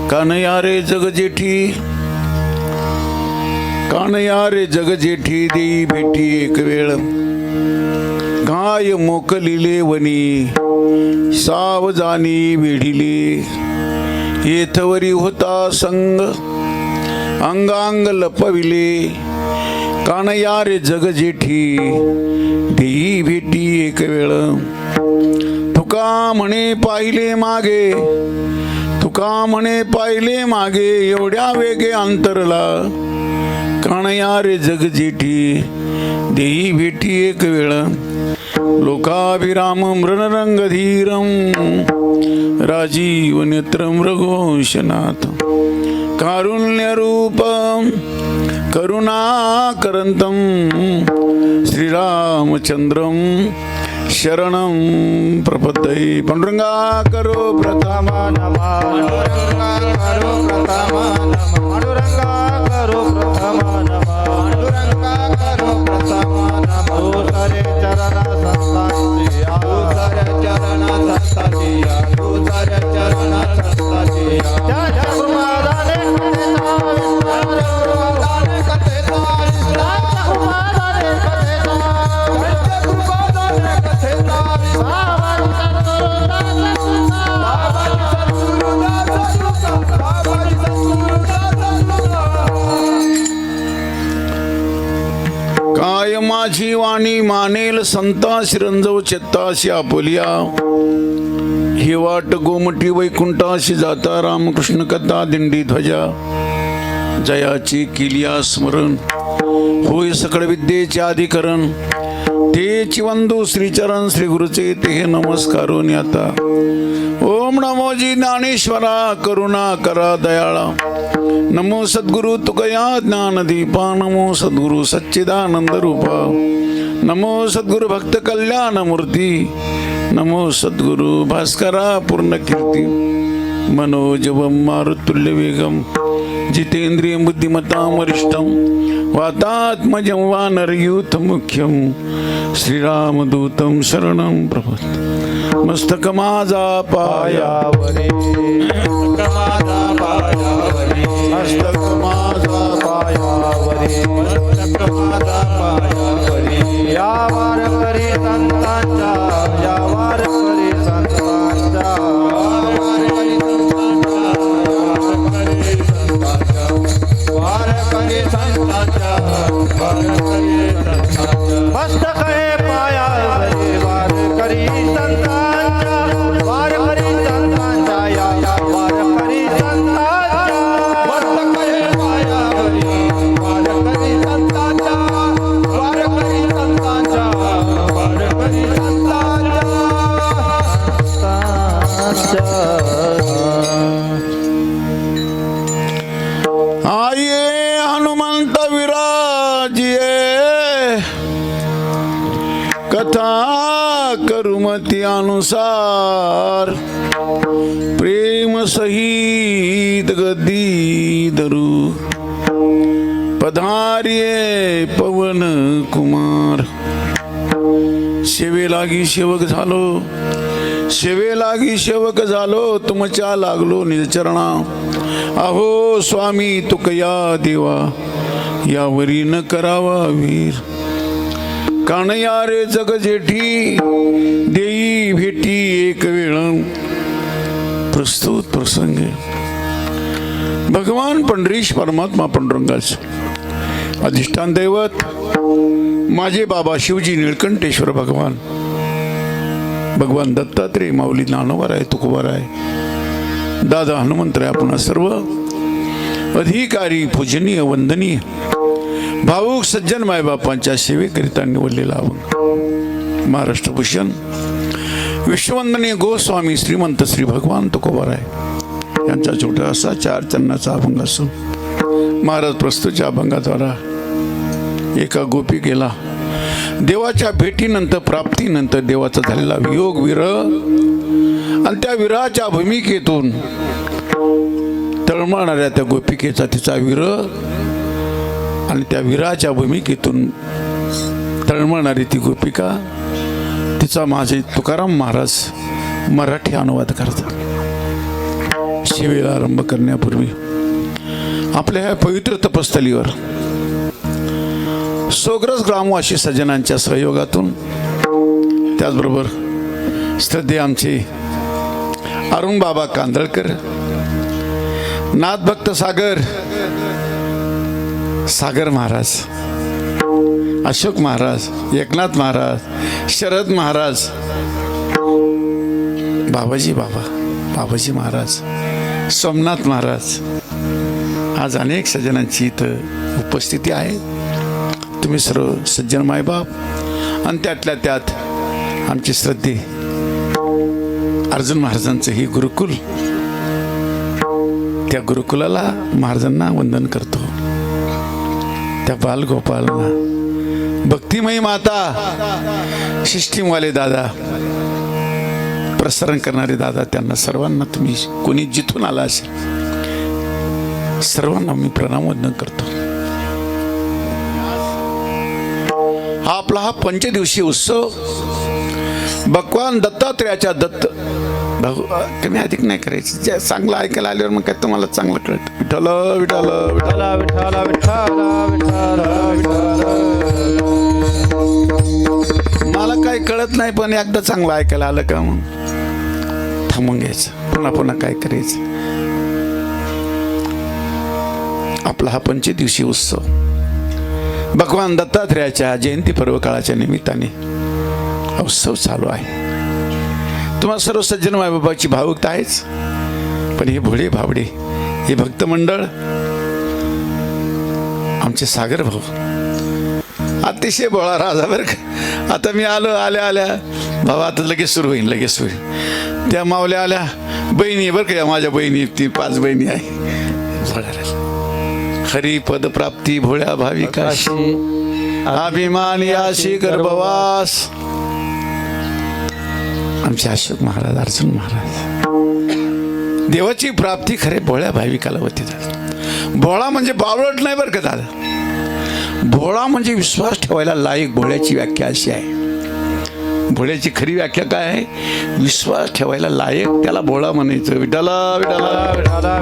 कानया रे जगजेठी, कानया रे जगजेठी, देई भेटी एक वेळ, गाय मोकलिले वनी, सावजानी वेढिले, येथवरी होता संग, अंगांग लपविले, कानया रे जगजेठी, देई भेटी एक वेळ, तुका म्हणे पाहिले मागे, तुका म्हणे पाहिले मागे, एवढ्या वेगे अंतरला, कानया रे जगजेठी, देई भेटी एक वेळ, लोकाभिराम मृणरंगधीरम, राजीव नेत्रम रघुवंशनाथ, कारुण्यरूपम करुणाकरंतम, श्रीरामचंद्रम शरणं प्रपद्ये। पांडुरंगा करो प्रथम नमः, पांडुरंगा करो प्रथम नमः, पांडुरंगा करो प्रथम नमः, पांडुरंगा करो प्रथम नमः, तुझे चरण संतातिया, तुझे चरण संतातिया, तुझे चरण संतातिया, जय गुरुमादाने काय माझी वाणी मानेल संता शिरंजव चेत्ताशी आपुलिया, ही वाट गोमटी वैकुंठाशी जाता, रामकृष्ण कथा दिंडी ध्वजा, जयाची किलिया स्मरण, होय सकळ विद्येचे अधिकरण, तेची वंदू श्रीचरण श्री गुरुचे ते नमस्कारून आता। ओम नमो जी ज्ञानेश्वरा, करुणा करा दयाळा, नमो सद्गुरु तुकया ज्ञानदीपा, नमो सद्गुरु सच्चिदानंद रूपा, नमो सद्गुरु भक्त कल्याण मूर्ती, नमो सद्गुरु भास्करा पूर्ण कीर्ती, मनोजवम मारुतुल्य वेगम, जितेंद्रिय बुद्धिमतां वरिष्ठं, वातात्मजं वानरयूथ मुख्यं, श्रीरामदूतं शरणं प्रपद्ये। मस्तक माझा पायावरी, मस्तक माझा पायावरी, मस्तक माझा पायावरी, या वार करी संतांच्या, या वार करी संतांच्या, वार करी संतांच्या, वार करी संतांच्या, मस्तक हे पायावरी, वार करी संतांच्या, वार करी संतांच्या, या वार करी संतांच्या, मस्तक हे पायावरी, वार करी संतांच्या, वार करी संतांच्या, मती अनुसार प्रेम सहित गदी धरू पधार्ये पवन कुमार. सेवे लागी सेवक झालो, सेवे लागी सेवक झालो, तुमच्या लागलो निजचरणा. अहो स्वामी तुकया देवा, यावरी न करावा वीर. कानया रे जग जेठी, देई भेटी एक वेळ. प्रस्तुत प्रसंग भगवान पंढरीश परमात्मा पांडुरंगाचे अधिष्ठान दैवत माझे बाबा शिवजी निळकंठेश्वर भगवान, भगवान दत्तात्रय, माऊली ज्ञानोबाराय, तुकोबाराय, दादा हनुमंतराय, आपण सर्व अधिकारी पूजनीय वंदनीय भाऊक सज्जन मायबापांच्या सेवेकरिता निवडलेला अभंग. महाराष्ट्रभूषण विश्ववंदनीय गोस्वामी श्रीमंत श्री भगवान तुकोबाराय यांचा छोटा असा 4 चरणाचा अभंग असून महाराज प्रस्तुतच्या अभंगाद्वारा एका गोपिकेला देवाच्या भेटीनंतर, प्राप्तीनंतर देवाचा झालेला वियोग, विरह आणि त्या विरहाच्या भूमिकेतून तळमळणाऱ्या त्या गोपिकेचा तिचा विरह आणि त्या विरहाच्या भूमिकेतून तळमळणारी ती गोपिका, तिचा माझे तुकाराम महाराज मराठी अनुवाद करतात. सेवेला आरंभ करण्यापूर्वी आपल्या ह्या पवित्र तपस्थलीवर सोग्रस ग्रामवासी सज्जनांच्या सहयोगातून, त्याचबरोबर श्रद्धेय आमचे अरुण बाबा कांदळकर, नाथभक्त सागर सागर महाराज, अशोक महाराज, एकनाथ महाराज, शरद महाराज, बाबाजी बाबाजी महाराज, सोमनाथ महाराज, आज अनेक सज्जनांची इथं उपस्थिती आहे. तुम्ही सर्व सज्जन मायबाप आणि त्यातल्या त्यात आमचे श्रद्धे अर्जुन महाराजांचं हे गुरुकुल, त्या गुरुकुलाला महाराजांना वंदन करतो. त्या बालगोपालना, भक्तिमयी माता, सिस्टीमवाले दादा, प्रसारण करणारे दादा, त्यांना सर्वांना, तुम्ही कोणी जिथून आला असेल सर्वांना मी प्रणाम वंदन करतो. हा आपला हा पंचदिवसीय उत्सव भगवान दत्तात्रयाच्या कमी अधिक नाही करायचं. जे चांगलं ऐकायला आल्यावर मग काय तुम्हाला चांगलं कळत. विठ्ठल विठ्ठल विठ्ठल विठ्ठल विठ्ठल विठ्ठल. मला काही कळत नाही, पण एकदा चांगलं ऐकायला आलं का मग थांबून घ्यायचं, पुन्हा पुन्हा काय करायचं. आपला हा पंचदिवसीय उत्सव भगवान दत्तात्रयाच्या जयंती पर्व काळाच्या निमित्ताने उत्सव चालू आहे. तुम्हाला सर्व सज्जन मायबाबाची भावुकता आहेच, पण हे भोळे भावडे, हे भक्त मंडळ, आमचे सागर भाऊ अतिशय भोळा राजा बरं का. आता मी आलो, आल्या भाऊ आता लगेच सुरू होईल, लगेच होईल. त्या मावल्या आल्या, बहिणी बरं का, माझ्या बहिणी, ती 5 बहिणी आहे. खरी पद प्राप्ती भोळ्या भाविकाशी, अभिमान याशी गर्भवास. आमचे अशोक महाराज, अर्जुन महाराज, देवाची प्राप्ती खरे भोळ्या भाविकाला होती. भोळा म्हणजे बावळट नाही बरं का दादा. भोळा म्हणजे विश्वास ठेवायला लायक. भोळ्याची व्याख्या अशी आहे. भोळ्याची खरी व्याख्या काय आहे? विश्वास ठेवायला लायक, त्याला भोळा म्हणायचं. विठाला विठाला विठाला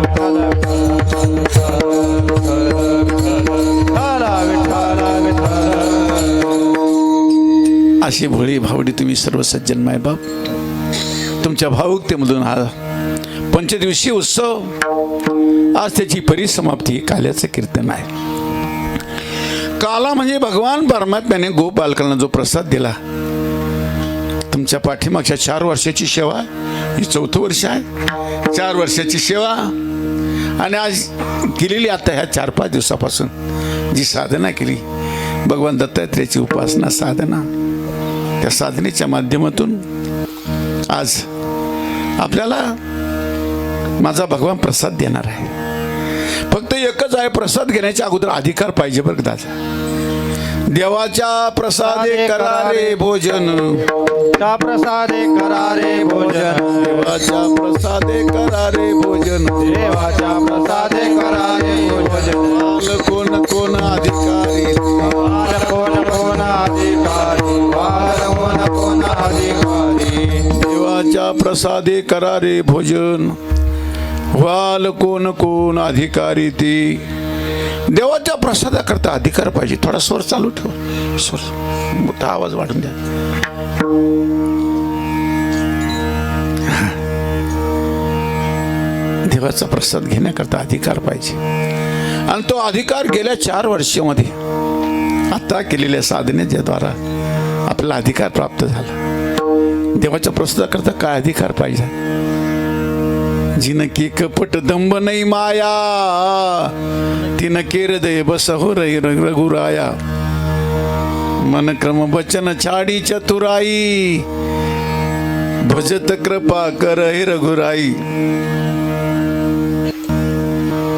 अशी भोळी भावडी तुम्ही सर्व सज्जन मायबाप, तुमच्या भावुकतेमधून हा पंचदिवसीय उत्सव, आज त्याची परिसमाप्ती काल्याचं कीर्तन आहे. काला म्हणजे भगवान परमात्म्याने गोपालकांना जो प्रसाद दिला. तुमच्या पाठीमागच्या 4 वर्षाची सेवा, ही 4थं वर्ष आहे. 4 वर्षाची सेवा आणि आज केलेली आता ह्या 4-5 दिवसापासून जी साधना केली, भगवान दत्तात्रयाची उपासना साधना, त्या साधनेच्या माध्यमातून आज आपल्याला माझा भगवान प्रसाद देणार आहे. फक्त एकच आहे, प्रसाद घेण्याच्या अगोदर अधिकार पाहिजे बरं दादा. देवाच्या प्रसादे करारे भोजन, त्या प्रसादे करारे भोजन, देवाच्या प्रसादे करारे भोजन, देवाच्या प्रसादे करारे भोजन, वाल कोण कोण अधिकारी, वार कोण कोण अधिकारी, वार कोण कोण अधिकारी, देवाच्या प्रसादे करारे भोजन, वाल कोण कोण अधिकारी ते. देवाच्या प्रसादाकरता अधिकार पाहिजे. थोडा स्वर चालू ठेव, स्वर मोठा आवाज वाढून द्या. देवाचा प्रसाद घेण्याकरता अधिकार पाहिजे. आणि तो अधिकार गेल्या 4 वर्षामध्ये आता केलेल्या साधनेच्या द्वारा आपला अधिकार प्राप्त झाला. देवाच्या प्रसादाकरता काय अधिकार पाहिजे? जिन की कपट दंब नाही माया, तिन केरदय बस हो रघुराया, मन क्रम बचन छाडी चतुराई, भजत कृपा कर हे रघुराई.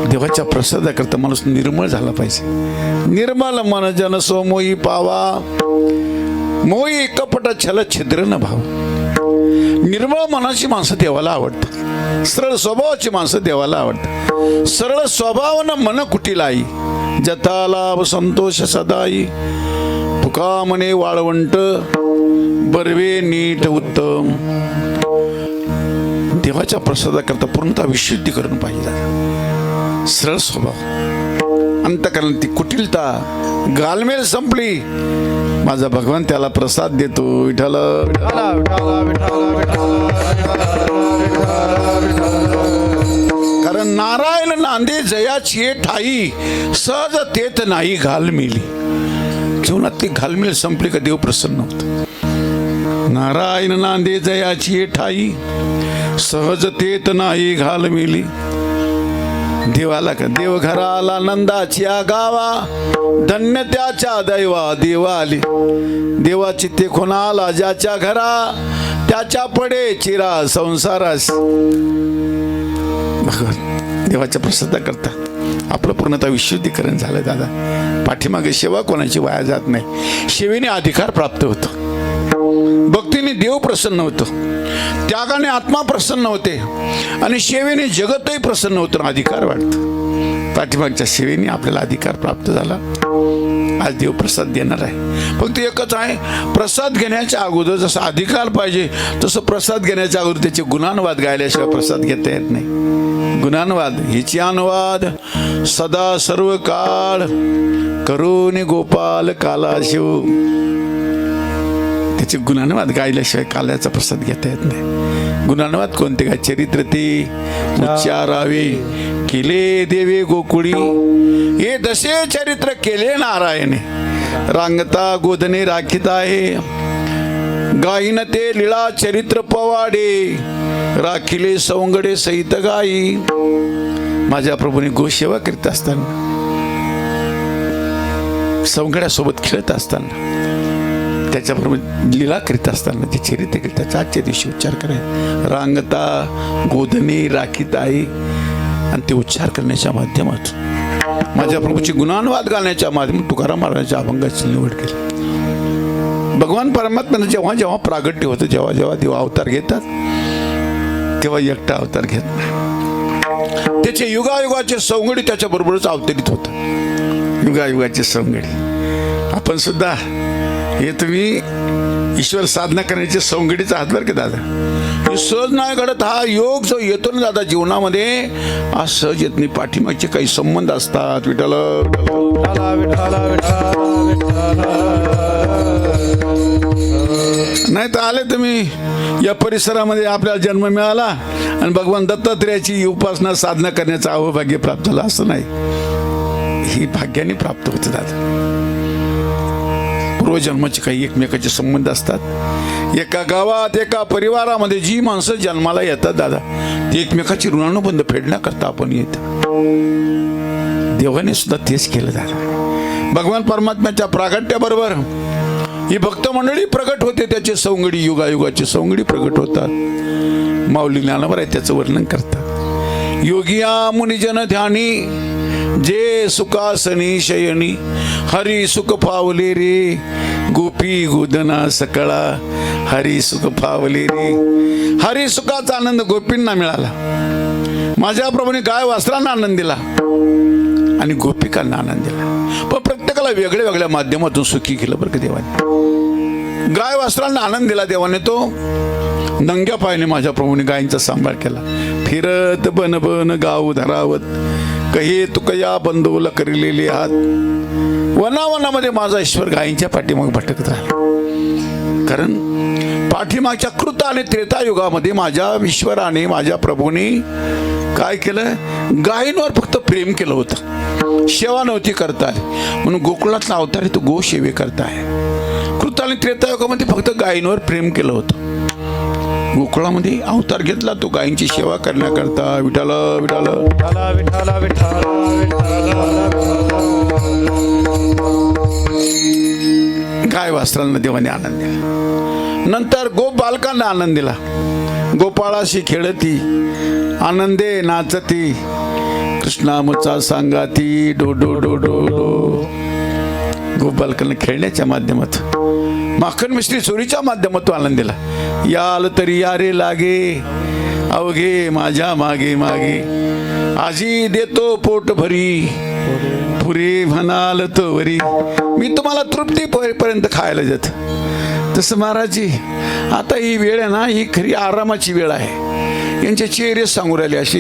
देवाच्या प्रसादाकरता माणूस निर्मळ झाला पाहिजे. निर्मल मन जन सोमोई पावा, मोई कपट छल छिद्र न भाव. निर्मळ मनाची माणसं देवाला आवडतात. सरळ स्वभावाची माणसं देवाला आवडतात. सरळ स्वभावानं मन कुटीलाई, जता लाभ संतोष सदाई, तुका मने वाळवंट बर्वे नीट उत्तम. देवाच्या प्रसादाकरता पूर्णतः विशुद्धीकरण पाहिजे. सरळ स्वभाव, अंतकरण ती कुटिलता, गालमेल संपली. माझा भगवान त्याला प्रसाद देतो. विठ्ठल विठ्ठला विठ्ठला विठ्ठला कारण नारायण नांदे जयाची ठाई, सहज तेत नाही घालमेली. जीवनातली घालमेल संपली का देव प्रसन्न होत. नारायण नांदे जयाची ठाई, सहज तेत नाही घालमेली. देवाला का देव घराला नंदाच्या गावा, धन्य त्याच्या दैवा देवा आली. देवाची ते कोणाला ज्याच्या घरा, त्याच्या पडे चिरा संसारास. भगवान देवाच्या प्रसादाकरता आपलं पूर्णतः विशुद्धीकरण झालं. दादा पाठीमागे सेवा कोणाची वाया जात नाही. सेवेने अधिकार प्राप्त होतो, भक्तीने देव प्रसन्न होतो, त्यागाने आत्मा प्रसन्न होते, आणि सेवेने जगतही प्रसन्न होतं, अधिकार वाढतो. पाठीमागच्या सेवेने आपल्याला अधिकार प्राप्त झाला. आज देव प्रसाद देणार आहे. फक्त एकच आहे, प्रसाद घेण्याच्या अगोदर जसा अधिकार पाहिजे तसं प्रसाद घेण्याच्या अगोदर त्याचे गुणानुवाद गायल्याशिवाय प्रसाद घेता येत नाही. गुणानुवाद हिची अनुवाद सदा सर्व काळ करून गोपाल काला शिव. त्याचे गुणानुवाद गायल्याशिवाय काल्याचा प्रसाद घेता येत नाही. गुणानुवाद कोणते काय? चरित्र ते उच्चारावे केले देवे गोकुळी, हे दशे चरित्र केले नारायणे. रांगता गोधने राखीत आहे, गायीन ते लीळा चरित्र पवाडे, राखिले सौंगडे सहित गाई. माझ्या प्रभूने गोसेवा करीत असताना, सौंगड्यासोबत खेळत असताना, त्याच्याबरोबर लीला करीत असताना जे चरित्र केले त्याचा आजच्या दिवशी उच्चार करायचा. रांगता गोधने राखीत आहे, आणि ते उच्चार करण्याच्या माध्यमातून माझ्या प्रभूची गुणानुवाद घालण्याच्या माध्यमातून तुकाराम महाराजांच्या अभंगाची निवड केली. भगवान परमात्म्यानं जेव्हा जेव्हा प्रागट्य होतं, जेव्हा जेव्हा देव अवतार घेतात, तेव्हा एकटा अवतार घेत नाही. त्याचे युगायुगाचे सौंगडी त्याच्या बरोबरच अवतरित होतं. युगायुगाचे सौंगडी. आपण सुद्धा हे तुम्ही ईश्वर साधना करण्याचे सौंगडीचा हात बरं का दादा. हे सहज नाही घडत. हा योग जो येतो ना दादा जीवनामध्ये, हा सहज येत नाही. पाठीमागचे काही संबंध असतात. विठ्ठल विठ्ठला विठ्ठला विठ्ठला. नाही तर आले तुम्ही या परिसरामध्ये, आपल्याला जन्म मिळाला आणि भगवान दत्तात्रेयाची उपासना साधना करण्याचं अहोभाग्य प्राप्त झालं असं नाही. ही भाग्याने प्राप्त होतं दादा. पूर्वजन्माचे काही एकमेकाचे संबंध असतात. एका गावात एका परिवारामध्ये जी माणसं जन्माला येतात दादा, ती एकमेकाची ऋणानुबंध फेडण्याकरता आपण येतात. देवाने सुद्धा तेच केलं दादा. भगवान परमात्म्याच्या प्रागट्याबरोबर ही भक्त मंडळी प्रगट होते. त्याचे सौंगडी, युगायुगाचे सौंगडी प्रगट होतात. माऊली ज्ञानोबा आहे त्याचं वर्णन करतात. योगिया मुनिजन ध्यानी जे सुखासनी शयनी हरी सुख पावले रे गोपी गोदना सकळा हरी सुख पावले रे. हरी सुखाचा आनंद गोपींना मिळाला. माझ्या प्रभूने गाय वासरांना आनंद दिला आणि गोपिकांना आनंद दिला. पण प्रत्येकाला वेगळ्या वेगळ्या माध्यमातून सुखी केलं बरं का देवाने. गाय वासरांना आनंद दिला देवाने. तो नंग्या पायाने माझ्या प्रभूने गायींचा सांभाळ केला. फिरत बन बन गाव धरावत कहे तुकया बंधूला करिलेले हात. वनावनामध्ये माझा ईश्वर गायींच्या पाठीमाग भटकत राहिला. कारण पाठीमागच्या कृत आणि त्रेता युगामध्ये माझ्या ईश्वराने माझ्या प्रभूने काय केलं, गायींवर फक्त प्रेम केलं होतं. सेवा नव्हती करता आली म्हणून गोकुळातला अवतार आहे तो गो सेवे करताय. कृत आणि त्रेता युगामध्ये फक्त गायींवर प्रेम केलं होतं. गोकुळामध्ये अवतार घेतला तो गायींची सेवा करण्याकरता. विठाल विठाल विठाला विठाला विठाला गाय वासरांना देवाने आनंद दिला. नंतर गोप बालकांना आनंद दिला. गोपाळाशी खेळती आनंदे नाचती कृष्णामुचा सांगाती डो डो डो डो डो. गोप बालकांना खेळण्याच्या माध्यमातून माखन मिश्री चोरीच्या माध्यमातून आनंद दिला. याल तरी यारे लागे अवघे माझ्या मागे मागे आजी देतो पोट भरी पुरे म्हणाल तो वरी मी तुम्हाला तृप्ती पर्यंत खायला देत. तसं महाराजजी आता ही वेळ आहे ना ही खरी आरामाची वेळ आहे. यांचे चेहरे सांगू राहिले अशी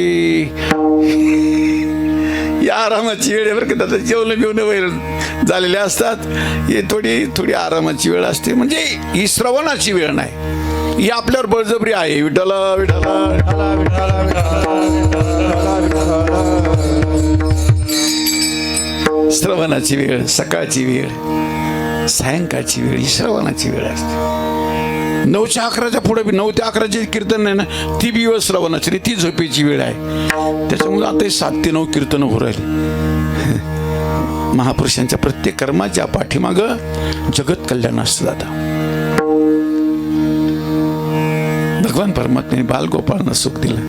ही आरामाची वेळ आहे बरं का. त्याचं जेवण बिवणं वगैरे झालेले असतात. हे थोडी आरामाची वेळ असते. म्हणजे ही श्रवणाची वेळ नाही. ही आपल्यावर बळजबरी आहे. विठाल विठाल विठाला विठाला विठाला विठाला. श्रवणाची वेळ, सकाळची वेळ, सायंकाळची वेळ ही श्रवणाची वेळ असते. 9 ते 11 पुढे 9 ते 11 कीर्तन नाही ना ती बी वेळ श्रवणाची ती झोपेची वेळ आहे. त्याच्यामुळे आता 7 ते 9 कीर्तन होऊ राहिले. महापुरुषांच्या प्रत्येक कर्माच्या पाठीमाग जगत कल्याण असतं दादा. भगवान परमात्म्याने बालगोपाळांना सुख दिलं.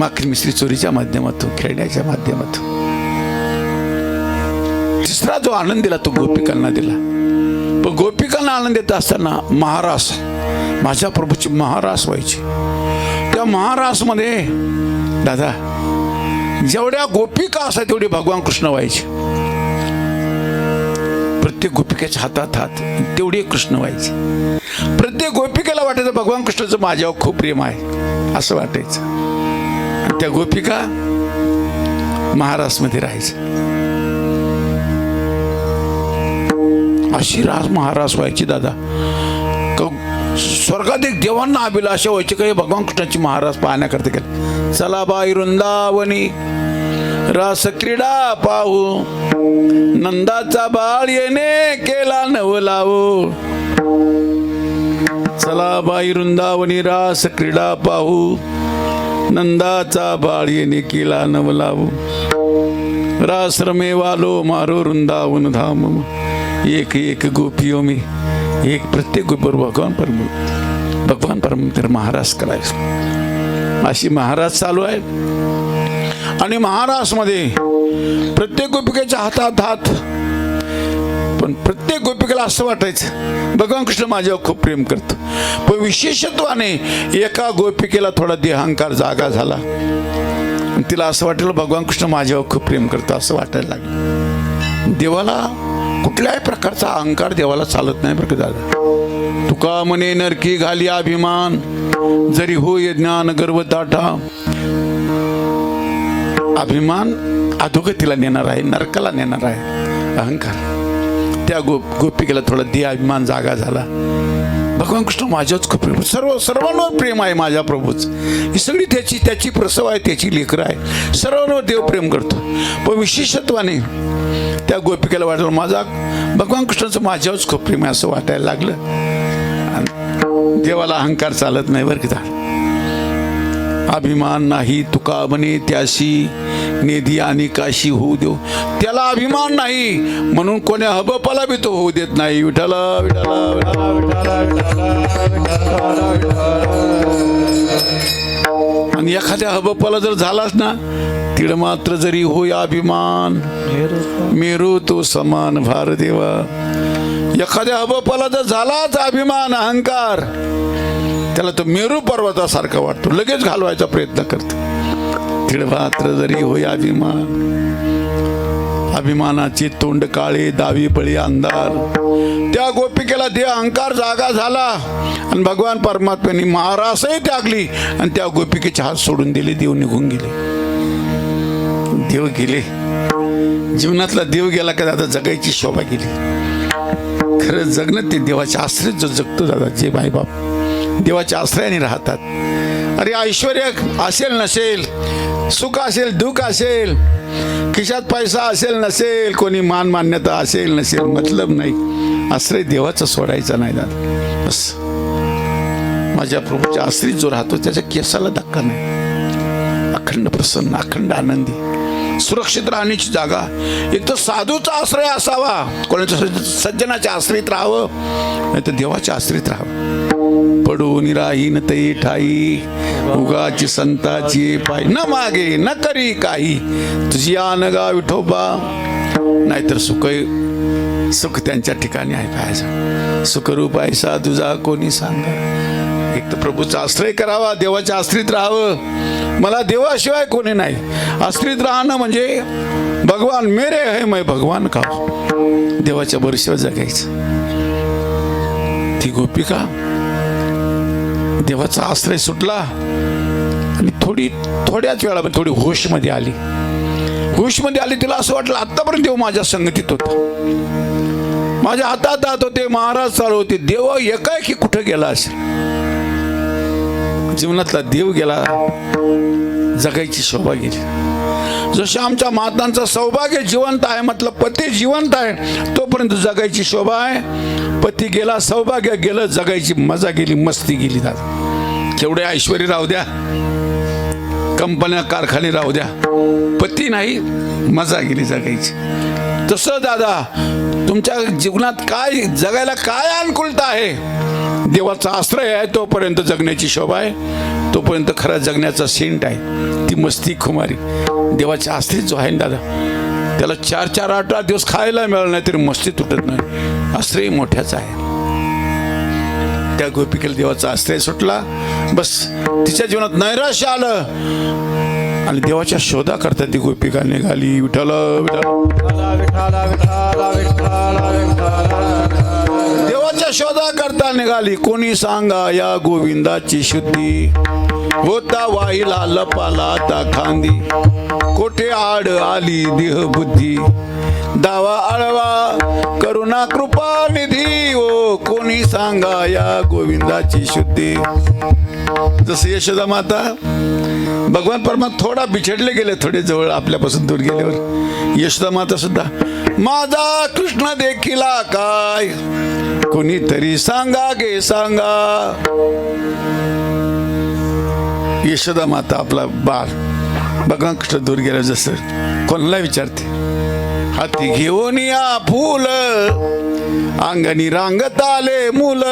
माखन मिश्री चोरीच्या माध्यमातून खेळण्याच्या माध्यमातून. तिसरा जो आनंद दिला तो गोपिकांना दिला. पण गोपिकांना आनंद देत असताना महारास माझ्या प्रभूची महारास व्हायची. त्या महारासमध्ये दादा जेवढ्या गोपिका असतात तेवढे भगवान कृष्ण व्हायचे. प्रत्येक गोपिकेच्या हातात हात तेवढे कृष्ण व्हायचे. प्रत्येक गोपिकेला वाटायचं भगवान कृष्णाचं माझ्यावर खूप प्रेम आहे असं वाटायचं. आणि त्या गोपिका महारासमध्ये राहायचं. अशी रास महारास व्हायची दादा. स्वर्गात एक देवांना अभिलाषा व्हायची काही भगवान कृष्णाची महारास पाहण्याकरता गेले. चला बाई वृंदावनी रास क्रीडा पाहू नंदाचा बाळ येणे केला नवलावो. चला बाई वृंदावनी रास क्रीडा पाहू नंदाचा बाळ येणे केला नवलावो. रास रमे वालो मारो वृंदावन धाम एक एक गोपियों में एक प्रत्येक गोपीवर भगवान परमेश्वर महाराज करायचं. अशी महाराज चालू आहे. आणि महाराजमध्ये प्रत्येक गोपिकेच्या हातात हात. पण प्रत्येक गोपिकेला असं वाटायचं भगवान कृष्ण माझ्यावर खूप प्रेम करतो. पण विशेषत्वाने एका गोपिकेला थोडा देहांकार जागा झाला. तिला असं वाटलं भगवान कृष्ण माझ्यावर खूप प्रेम करतो असं वाटायला लागलं. देवाला कुठल्याही प्रकारचा अहंकार देवाला चालत नाही बरं का दादा. तुका म्हणे नरकी घाली अभिमान जरी होय ज्ञान गर्व ताठा. अभिमान अधोगतीला नेणार आहे, नरकाला नेणार आहे अहंकार. त्या गोपिकेला थोडा देह अभिमान जागा झाला. भगवान कृष्ण माझ्याच खूप प्रेम, सर्वांवर प्रेम आहे माझ्या प्रभूच. ही सगळी त्याची प्रसव आहे, त्याची लेकरं आहे. सर्वांवर देव प्रेम करतो. पण विशेषत्वाने त्या गोपिकेला वाटलं माझा भगवान कृष्णाचं माझ्यावरच खूप प्रेम आहे असं वाटायला लागलं. देवाला अहंकार चालत नाही बरं का. अभिमान नाही तुका म्हणे त्याशी नेदी आणि काशी होऊ देऊ. त्याला अभिमान नाही म्हणून कोण्या हबपाला बी तो होऊ देत नाही. विठाला विठाला विठाला विठाला विठाला विठाला. आणि एखाद्या हबपाला जर झालाच ना तिळ मात्र जरी होय अभिमान, मेरू तो समान भार देवा. एखाद्या हबपाला जर झालाच अभिमान, अहंकार, त्याला तो मेरू पर्वतासारखा वाटतो, लगेच घालवायचा प्रयत्न करतो. तिळ मात्र जरी होय अभिमान, अभिमानाची तोंड काळे, दावी बळी अंधार. त्या गोपिकेला देह अहंकार जागा झाला आणि भगवान परमात्म्याने महारासही त्यागली आणि त्या गोपिकेचे हात सोडून दिले. देव निघून गेले. देव गेले, जीवनातला देव गेला का दादा जगायची शोभा गेली. खरं जगणं ते देवाच्या आश्रयात जो जगतो दादा, जे मायबाप देवाच्या आश्रयाने राहतात. अरे ऐश्वर्य असेल नसेल, सुख असेल दुःख असेल, खिशात पैसा असेल नसेल, कोणी मान मान्यता असेल नसेल, मतलब नाही. आश्रय देवाचा सोडायचा नाही दादा. बस माझ्या प्रभूच्या आश्रयात जो राहतो त्याच्या केसाला धक्का नाही. अखंड प्रसन्न, अखंड आनंदी, सुरक्षित राहण्याची जागा. एक तर साधूचा आश्रय असावा, कोणाच्या सज्जनाच्या आश्रयात राहावं, नाही तर देवाच्या आश्रयात राहावं. पडून राहीन तै ठाई, उगाची संताची पाय. न मागे न करी काही, तुझी आनगा विठोबा. नाहीतर सुख त्यांच्या ठिकाणी आहे पाहायचं. सुखरूप ऐसा तुझा कोणी सांगा. एक तर प्रभूचा आश्रय करावा, देवाच्या आश्रयात राहावं. मला देवाशिवाय कोणी नाही. आश्रयात राहणं म्हणजे भगवान मेरे है मैं भगवान का. देवाच्या भरवशावर जगायचं. ती गोपिका देवाचा आश्रय सुटला आणि थोड्याच वेळामध्ये थोडी होशमध्ये आली. तिला असं वाटलं आतापर्यंत देव माझ्या संगतीत होता, माझ्या हातात होते, महाराज चालू होते. देव एकाएकी कुठे गेला असेल. जीवनातला देव गेला, जगायची शोभा गेली. जसं आमच्या मातांचं सौभाग्य जिवंत आहे, मतलब पती जिवंत आहे तोपर्यंत जगायची शोभा आहे. पती गेला, सौभाग्य गेलं, जगायची मजा गेली, मस्ती गेली. दादा केवढे ऐश्वर्य राहू द्या, कंपन्या कारखाने राहू द्या, पती नाही, मजा गेली जगायची. तसं दादा तुमच्या जीवनात काय जगायला काय अनुकूलता आहे, देवाचा आश्रय आहे तोपर्यंत जगण्याची शोभा आहे, तोपर्यंत खरा जगण्याचा सेंट आहे. ती मस्ती खुमारी देवाच्या आश्रय जो आहे दादा, त्याला 4-4, 8-8 दिवस खायला मिळालं नाही तरी मस्ती तुटत नाही. आश्रय मोठ्याचा आहे. त्या गोपिकेला देवाचा आश्रय सुटला. बस तिच्या जीवनात नैराश्य आलं आणि देवाच्या शोधा करता ती गोपिका निघाली. विठ्ठल देवाच्या शोधा करता निघाली. कोणी सांगा या गोविंदाची शुद्धी, होता वाहिला लपाला ता खांदी. कोठे आड आली देह बुद्धी, दावा आळवा करुणा कृपा निधी. ओ कोणी सांगा या गोविंदाची शुद्धी. जसं यशोदा माता भगवान परमात्मा थोडा बिछडले गेले, थोडे जवळ आपल्यापासून दूर गेल्यावर यशोदा माता सुद्धा माझा कृष्ण देखिला काय, कोणीतरी सांगा गे सांगा. यशोदा माता आपला बाळ भगवान कृष्ण दूर गेला जसं कोणाला विचारते, हाती घेऊन या फूल अंगणी रांगत आले मुल,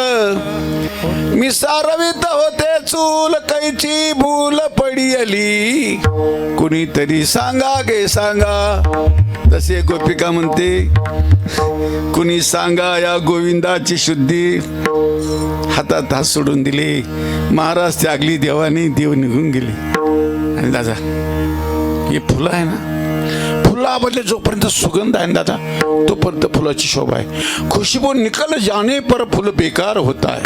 मी सारवित होते चूल कैची भूल पडियली, कुणीतरी सांगा गे सांगा. तसे गोपिका म्हणते कुणी सांगा या गोविंदाची शुद्धी. हातात हात सोडून दिले, महाराज त्यागली देवाने, देव निघून गेली. आणि दादा हे फुलं आहे ना, फुलाबद्दल जोपर्यंत सुगंध आहे दादा तोपर्यंत फुलाची शोभा आहे. खुशबू निकल जाने पर फुल बेकार होता है.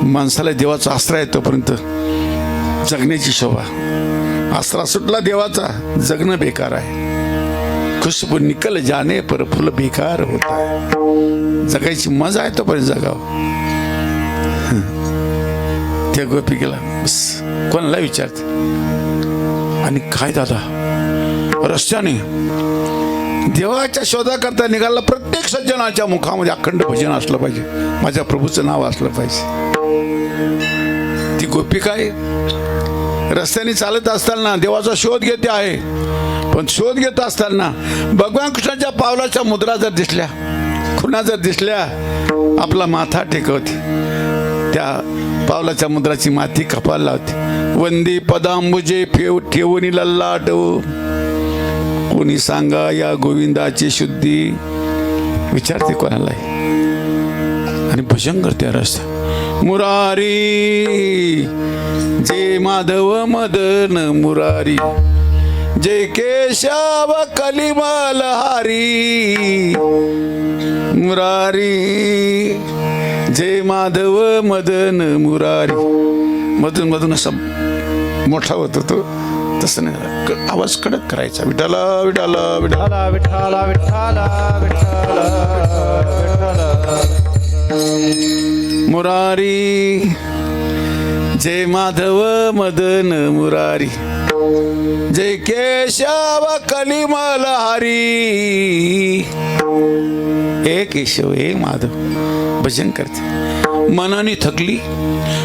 माणसाला देवाचा आश्रय आहे तोपर्यंत जगण्याची शोभा. आसरा सुटला देवाचा, जगणं बेकार आहे. खुशबू निकल जाने पर फुल बेकार होता है. जगायची मजा आहे तोपर्यंत जगावं. त्या गोपिकेला बस कोणाला विचारते. आणि काय दादा रस्त्याने देवाच्या शोधा करता निघाला. प्रत्येक सज्जनाच्या मुखामध्ये अखंड भजन असलं पाहिजे, माझ्या प्रभूचं नाव असलं पाहिजे. ती गोपिका आहे रस्त्याने चालत असताना देवाचा शोध घेते आहे, पण शोध घेत असताना भगवान कृष्णाच्या पावलाच्या मुद्रा जर दिसल्या, खुणा जर दिसल्या, आपला माथा टेकवते. त्या पावलाच्या मुद्राची माती कपाल लावते. वंदी पदांबुजे ठेवून लल्लाट, कोणी सांगा या गोविंदाची शुद्धी. विचारते कोणालाही आणि भजन करते रस्ता. मुरारी जे माधव मदन मुरारी, जय केशव कलिमलहारी. मुरारी जय माधव मदन मुरारी. मधून मधून असा मोठा होतो तो, तसं नाही, आवाज कडक करायचा. विठाला विठाला विठाला विठाला विठाला विठाला मुरारी जय माधव मदन मुरारी, जय केशव कलिमलहारी. हे केशव हे माधव भजन करते. मनाने थकली,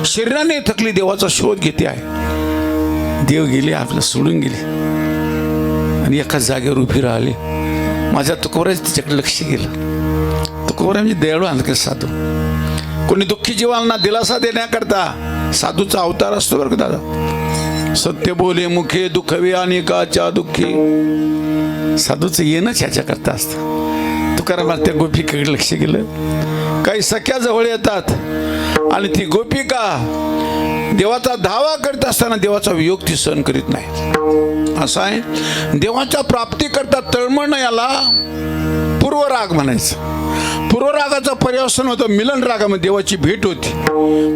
शरीराने थकली, देवाचा शोध घेते आहे. देव गेले, आपलं सोडून गेले आणि एका जागेवर उभी राहिली. माझ्या तुकोबराचं तिच्याकडे लक्ष गेलं. तुकोबरा म्हणजे दयाळू आणखी साधू. कोणी दुःखी जीवांना दिलासा देण्याकरता साधूचा अवतार असतो बरं का दादा. सत्य बोले मुखे दुःखवे अनेकाच्या दुःखी. साधूचं येणंच ह्याच्याकरता असतं. तुकाराम त्या गोपिकेकडे लक्ष गेलं. काही सख्या जवळ येतात आणि ती गोपिका देवाचा धावा करत असताना देवाचा वियोग ती सहन करीत नाही. असं आहे, देवाच्या प्राप्ती करता तळमळणं याला पूर्वराग म्हणायचं. पूर्वरागाचं पर्यावसन होतं मिलन रागामध्ये देवाची भेट होती.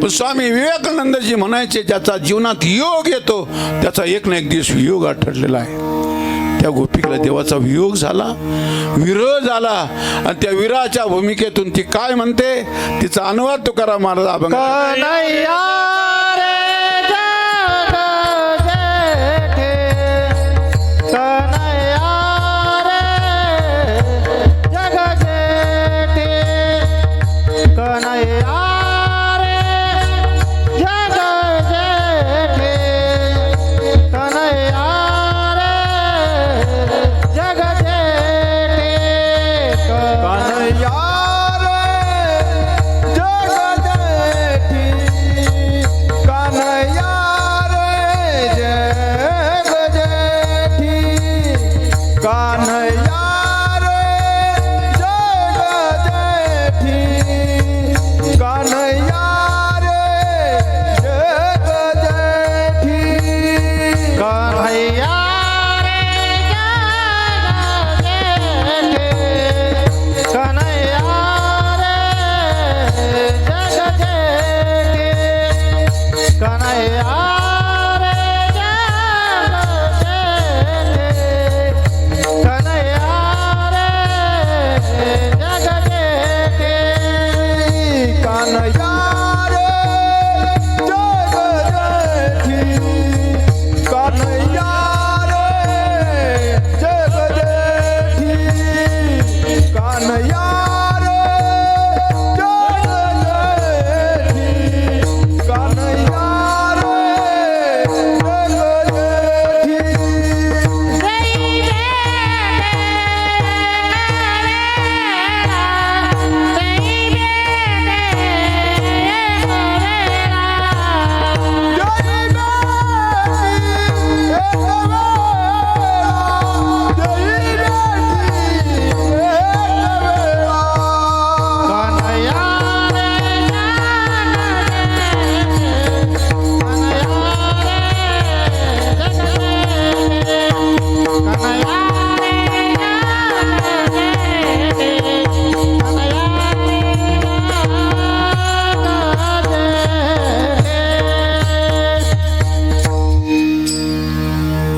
पण स्वामी विवेकानंदजी म्हणायचे, ज्याचा जीवनात योग येतो त्याचा एक ना एक दिवस वियोग ठरलेला आहे. त्या गोपिकेला देवाचा वियोग झाला, विरह झाला आणि त्या विरहाच्या भूमिकेतून ती काय म्हणते, तिचा अनुवाद तुकाराम महाराज अभंग.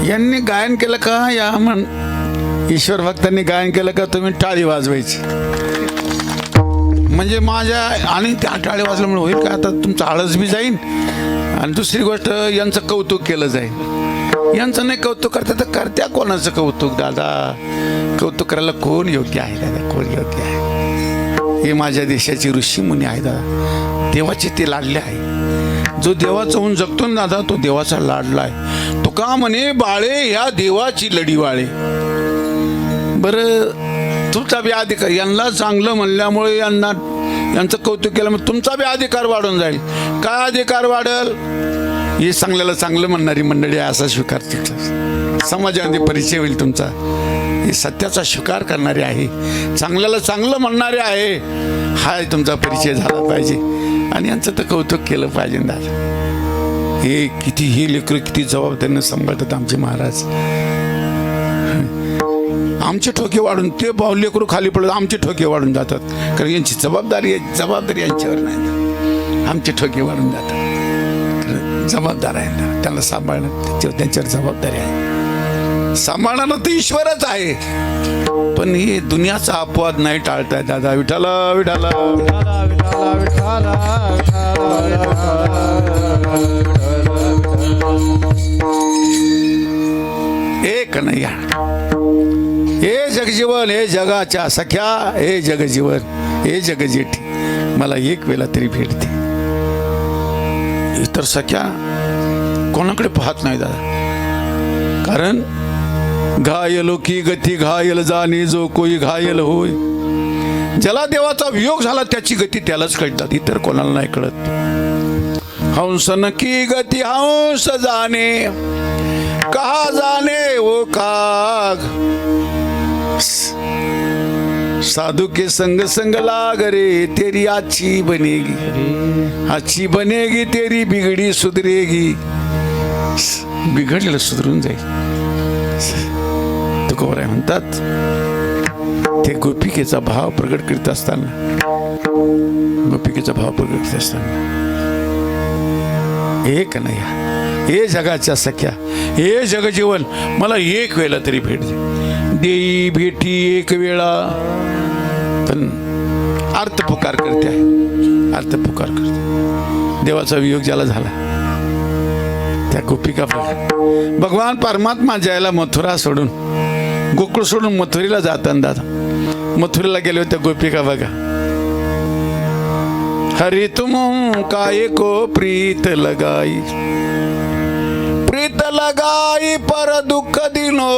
यांनी गायन केलं का, या ईश्वर भक्तांनी गायन केलं का तुम्ही टाळी वाजवायची. म्हणजे माझ्या आणि त्या टाळी वाजल्यामुळे होईल का, आता तुमचं आळस बी जाईल आणि दुसरी गोष्ट यांचं कौतुक केलं जाईल. यांचं नाही कौतुक करता तर करत्या कोणाचं कौतुक दादा. कौतुक करायला कोण योग्य आहे दादा, कोण योग्य आहे. हे माझ्या देशाचे ऋषी मुनी आहे दादा, देवाचे ते लाडले आहे. जो देवाचा होऊन जगतो ना दादा, तो देवाचा लाडला आहे. तुका म्हणे बाळे ह्या देवाची लढी वाळे. बरं तुमचा बी अधिकार, यांना चांगलं म्हणल्यामुळे यांना यांचं कौतुक केलं मग तुमचा बी अधिकार वाढून जाईल. काय अधिकार वाढेल? हे चांगल्याला चांगलं म्हणणारी मंडळी आहे असा स्वीकार तिथला समाजामध्ये परिचय होईल तुमचा. हे सत्याचा स्वीकार करणारे आहे, चांगल्याला चांगलं म्हणणारे आहे, हा तुमचा परिचय झाला पाहिजे. आणि यांचं तर कौतुक केलं पाहिजे दादा. हे किती ही लेकरं किती जबाबदारीनं सांभाळतात आमचे महाराज. आमचे ठोके वाढून ते लेकरू खाली पडत आमचे ठोके वाढून जातात. कारण यांची जबाबदारी यांच्यावर नाही, आमचे ठोके वाढून जातात. जबाबदार आहे त्यांना सांभाळणं, त्यांच्यावर जबाबदारी आहे. सांभाळणं तर ईश्वरच आहे, पण हे दुनियाचा अपवाद नाही टाळताय दादा. विठाला विठाला विठाला विठाला विठाला एक नाही. हे जगजीवन, हे जगाच्या सख्या, हे जगजीवन, हे जगजेठी मला एक वेळा तरी भेटते. इतर सख्या कोणाकडे पाहत नाही दादा. कारण घायल की गती घायल जाणे जो कोई घायल होय. ज्याला देवाचा वियोग झाला त्याची गती त्यालाच कळतात, इतर कोणाला नाही कळत. हंसन की गती हंस जाणे कहा जाने वो काग. साधु के संग संग लाग रे तेरी अच्छी बनेगी, अच्छी बनेगी तेरी बिगड़ी सुधरेगी. बिघडलेलं सुधरून जाईल. तुकोबाराय म्हणतात ते गोपिकेचा भाव प्रगट करीत असताना, गोपिकेचा भाव प्रगट करीत असताना एक नाही, हे जगाच्या सख्या, हे जगजीवन मला एक वेळा तरी भेट दे. देई भेटी एक वेळा. पण अर्थ पुकार करते आहे, अर्थ पुकार करते. देवाचा वियोग ज्याला झाला त्या गोपिका बघा. भगवान परमात्मा जायला मथुरा सोडून, गोकुळ सोडून मथुरीला जाताना दादा, मथुरीला गेले होते गोपिका बघा. हरि तुम काय को प्रीत लगाई, प्रीत लगाई पर दुःख दिनो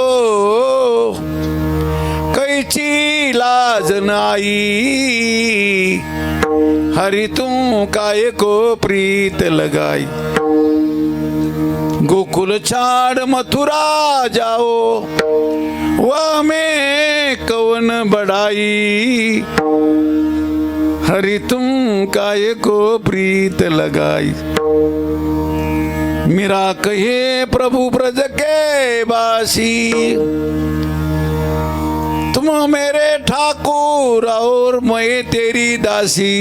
कैची लाज नाही. हरि तुम काय को प्रीत लगाई, गोकुल छाड़ मथुरा जाओ वह में कवन बढ़ाई. हरि तुम काय को प्रीत लगाई. मेरा कहे प्रभु ब्रज के बासी, तुम मेरे ठाकुर और मैं तेरी दासी.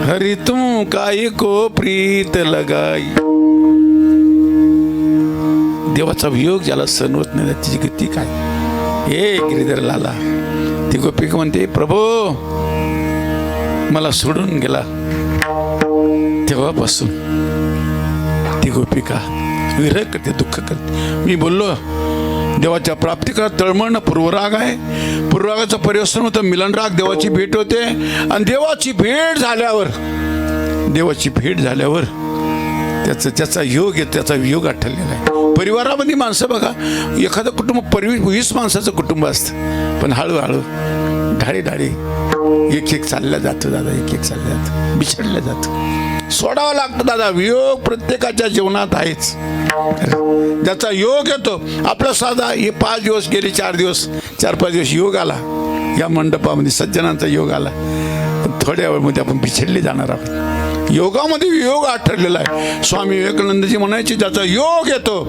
हरि तुम काय को प्रीत लगाई. देवाचा वियोग ज्याला सहन होत नाही त्याची गती काय. हे गिरीधर लाला ती गोपिका म्हणते प्रभू मला सोडून गेला. तेव्हापासून ती गोपिका विरह करते, दुःख करते. मी बोललो देवाच्या प्राप्तीकरा तळमळणं पूर्वराग आहे. पूर्वरागाचं परिवर्तन होतं, मिलनराग, देवाची भेट होते. आणि देवाची भेट झाल्यावर त्याचा योग आहे, त्याचा वियोग आठवलेला आहे. परिवारामध्ये माणसं बघा, एखादं कुटुंब 20 माणसाचं कुटुंब असतं, पण हळूहळू ढाळी एक चालल्या जातो दादा, एक चालल्या जातो, बिछडल्या जातो. सोडावं लागतं दादा. वियोग प्रत्येकाच्या जीवनात आहेच. ज्याचा योग येतो आपला साधा हे 5 दिवस गेले, 4-5 दिवस योग आला या मंडपामध्ये, सज्जनांचा योग आला. पण थोड्या वेळमध्ये आपण बिछडले जाणार आहोत. योगामध्ये वियोग ठरलेला आहे. स्वामी विवेकानंदजी म्हणायचे ज्याचा योग येतो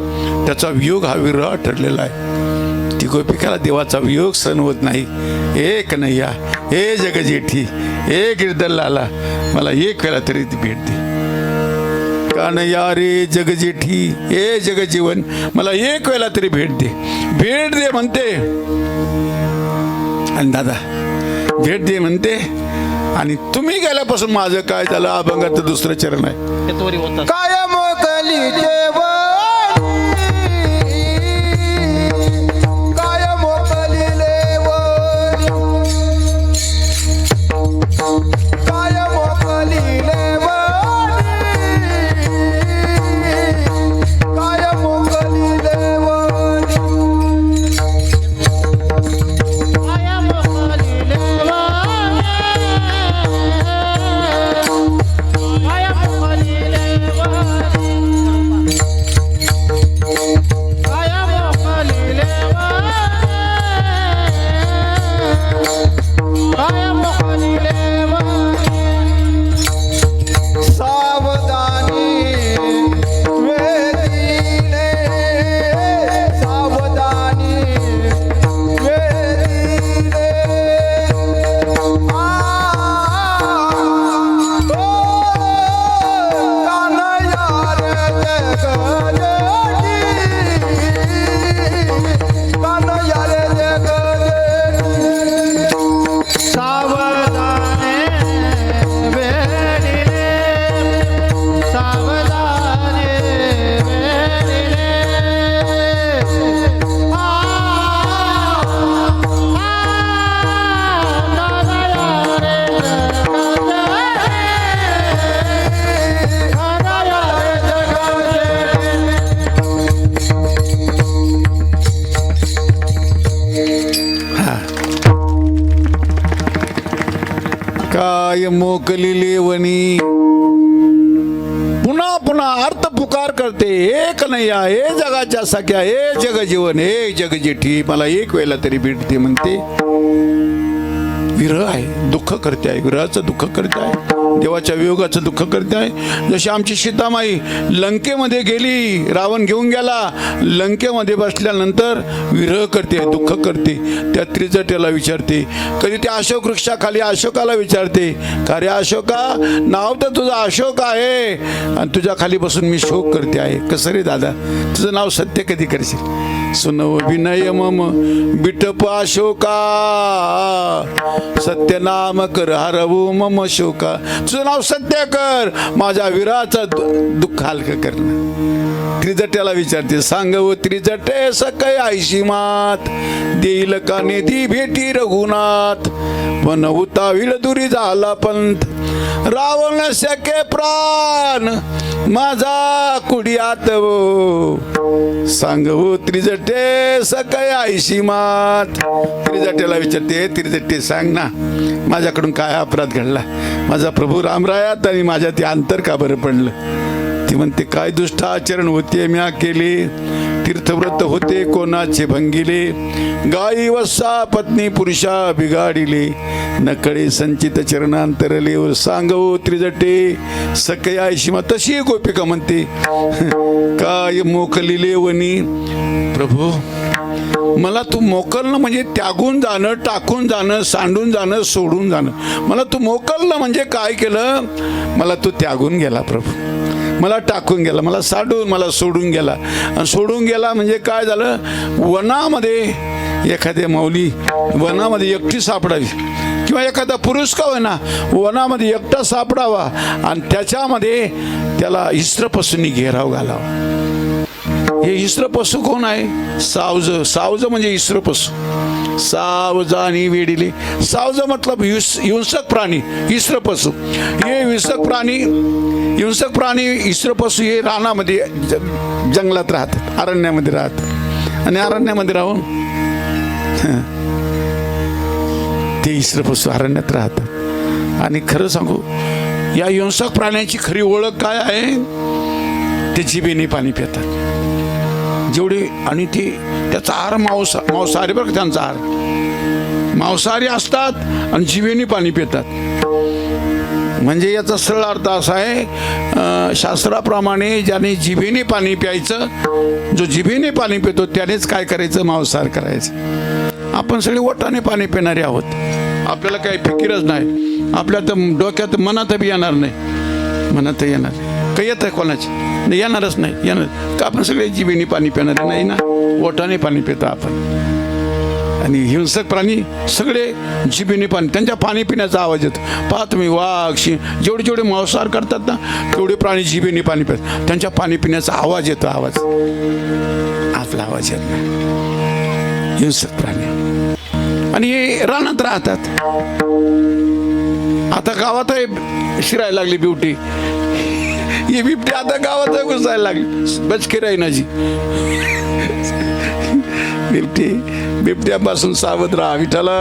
त्याचा वियोग हा विरह ठरलेला आहे. ती गोपिकाला देवाचा वियोग सहन होत नाही. एक नैया, हे जगजेठी, हे गिरधर लाला मला एक वेळा तरी ती भेट दे. कानया रे जगजेठी, हे जगजीवन मला एक वेळा तरी भेट दे म्हणते. आणि दादा भेट दे म्हणते. आणि तुम्ही गेल्यापासून माझं काय झालं, अभंगाचं दुसरं चरण आहे. कायम कलीचे कायम कलीले कायम कलीले कायम कलीले कायम कलीले काय मोकलिले वनी. पुन्हा पुन्हा अर्थ पुकार करते, हे कन्हैया, हे जगाच्या सख्या, हे जग जीवन, हे जग जेठी, मला एक वेळेला तरी भेटते म्हणते. विरह आहे, दुःख करते आहे, विरहाचं दुःख करते आहे, देवाच्या वियोगाचं दुःख करते आहे. जशी आमची सीतामाई लंकेमध्ये गेली, रावण घेऊन गेला, लंकेमध्ये बसल्यानंतर विरह करते, दुःख करते. त्या त्रिजटेला विचारते, कधी त्या अशोक वृक्षाखाली अशोकाला विचारते, का रे अशोका, नाव तर तुझं अशोक आहे आणि तुझ्या खाली बसून मी शोक करते आहे. कसं रे दादा, तुझं नाव सत्य कधी करशील. सुनव विनय मम बिटप अशोका, सत्य नाम कर हरवू मम शोका. तुझं नाव सत्य कर, माझ्या विराचं दुःख हलकं कर. त्रिजट्याला विचारते, सांगव त्रिजटे सकै आयशी मात, देईल का नेती भेटी रघुनाथ, पण उताविल दुरी झाला पंथ, रावण शके प्राण माझा कुडियात वो. सांगव त्रिजटे सकै आयशी मात. त्रिजटेला विचारते, त्रिजटे सांग ना, माझ्याकडून काय अपराध घडला, माझा प्रभू रामरायात आणि माझ्या ते अंतर का बरं पडलं. ती म्हणते, काय दुष्ट आचरण होते म्या केले, तीर्थव्रत होते कोणाचे भंगिले, गाई वसा पत्नी पुरुषा बिगाडिले, नकळे संचित चरणांतरले. सांगव त्रिजटे सकै आयशी मात. तशी गोपिका म्हणते, काय मोकलिले वनी. प्रभू, मला तू मोकलणं म्हणजे त्यागून जाणं, टाकून जाणं, सांडून जाणं, सोडून जाणं. मला तू मोकलणं म्हणजे काय केलं, मला तू त्यागून गेला प्रभू, मला टाकून गेला, मला सांडून, मला सोडून गेला. आणि सोडून गेला म्हणजे काय झालं, वनामध्ये एखाद्या माऊली वनामध्ये एकटी सापडावी, किंवा एखादा पुरुष का होईना वनामध्ये एकटा सापडावा आणि त्याच्यामध्ये त्याला हिस्रपसूंनी घेराव घालावा. हे हिस्रपशु कोण आहे? सावज. सावज म्हणजे हिस्रपशु. सावज आणि वेडिले. सावज मतलब हिंसक प्राणी, हिस्रपशु. हे हिंसक प्राणी हिस्रपशु हे रानामध्ये जंगलात राहतात, अरण्यामध्ये राहतात. आणि अरण्यामध्ये राहून ते हिस्रपशु अरण्यात राहतात. आणि खरं सांगू, या हिंसक प्राण्यांची खरी ओळख काय आहे, ते जिभेने पाणी पितात जेवढे. आणि ते त्याचा आहार मांसाहारी बरं का, त्यांचा आहार मांसाहारी असतात आणि जिभेने पाणी पितात. म्हणजे याचा सरळ अर्थ असा आहे, शास्त्राप्रमाणे ज्याने जिभेने पाणी प्यायचं, जो जिभेने पाणी पितो त्यानेच काय करायचं, मांसाहार करायचं. आपण सगळे ओठाने पाणी पिणारे आहोत, आपल्याला काही फिकीरच नाही, आपल्या तर डोक्यात मनात बी येणार नाही, मनात येणार काही येत आहे कोणाची नाही, येणारच नाही, येणार का. आपण सगळे जिभेने पाणी पिणारे नाही ना, ओठाने पाणी पितो आपण. आणि हिंसक प्राणी सगळे जिभेने पाणी, त्यांच्या पाणी पिण्याचा आवाज येतो. पहा तुम्ही, वाघ, सिंह जेवढे जेवढे मांसाहार करतात ना, तेवढे प्राणी जिभेने पाणी पितात, त्यांच्या पाणी पिण्याचा आवाज येतो. आवाज आपला आवाज येत नाही, हिंसक प्राणी. आणि हे रानात राहतात. आता गावात शिरायला लागली बिवटी, ही बिबटी आता गावात घुसायला लागली, बचकी राहीनाजी. बिबट्यापासून सावध राहा. विठाला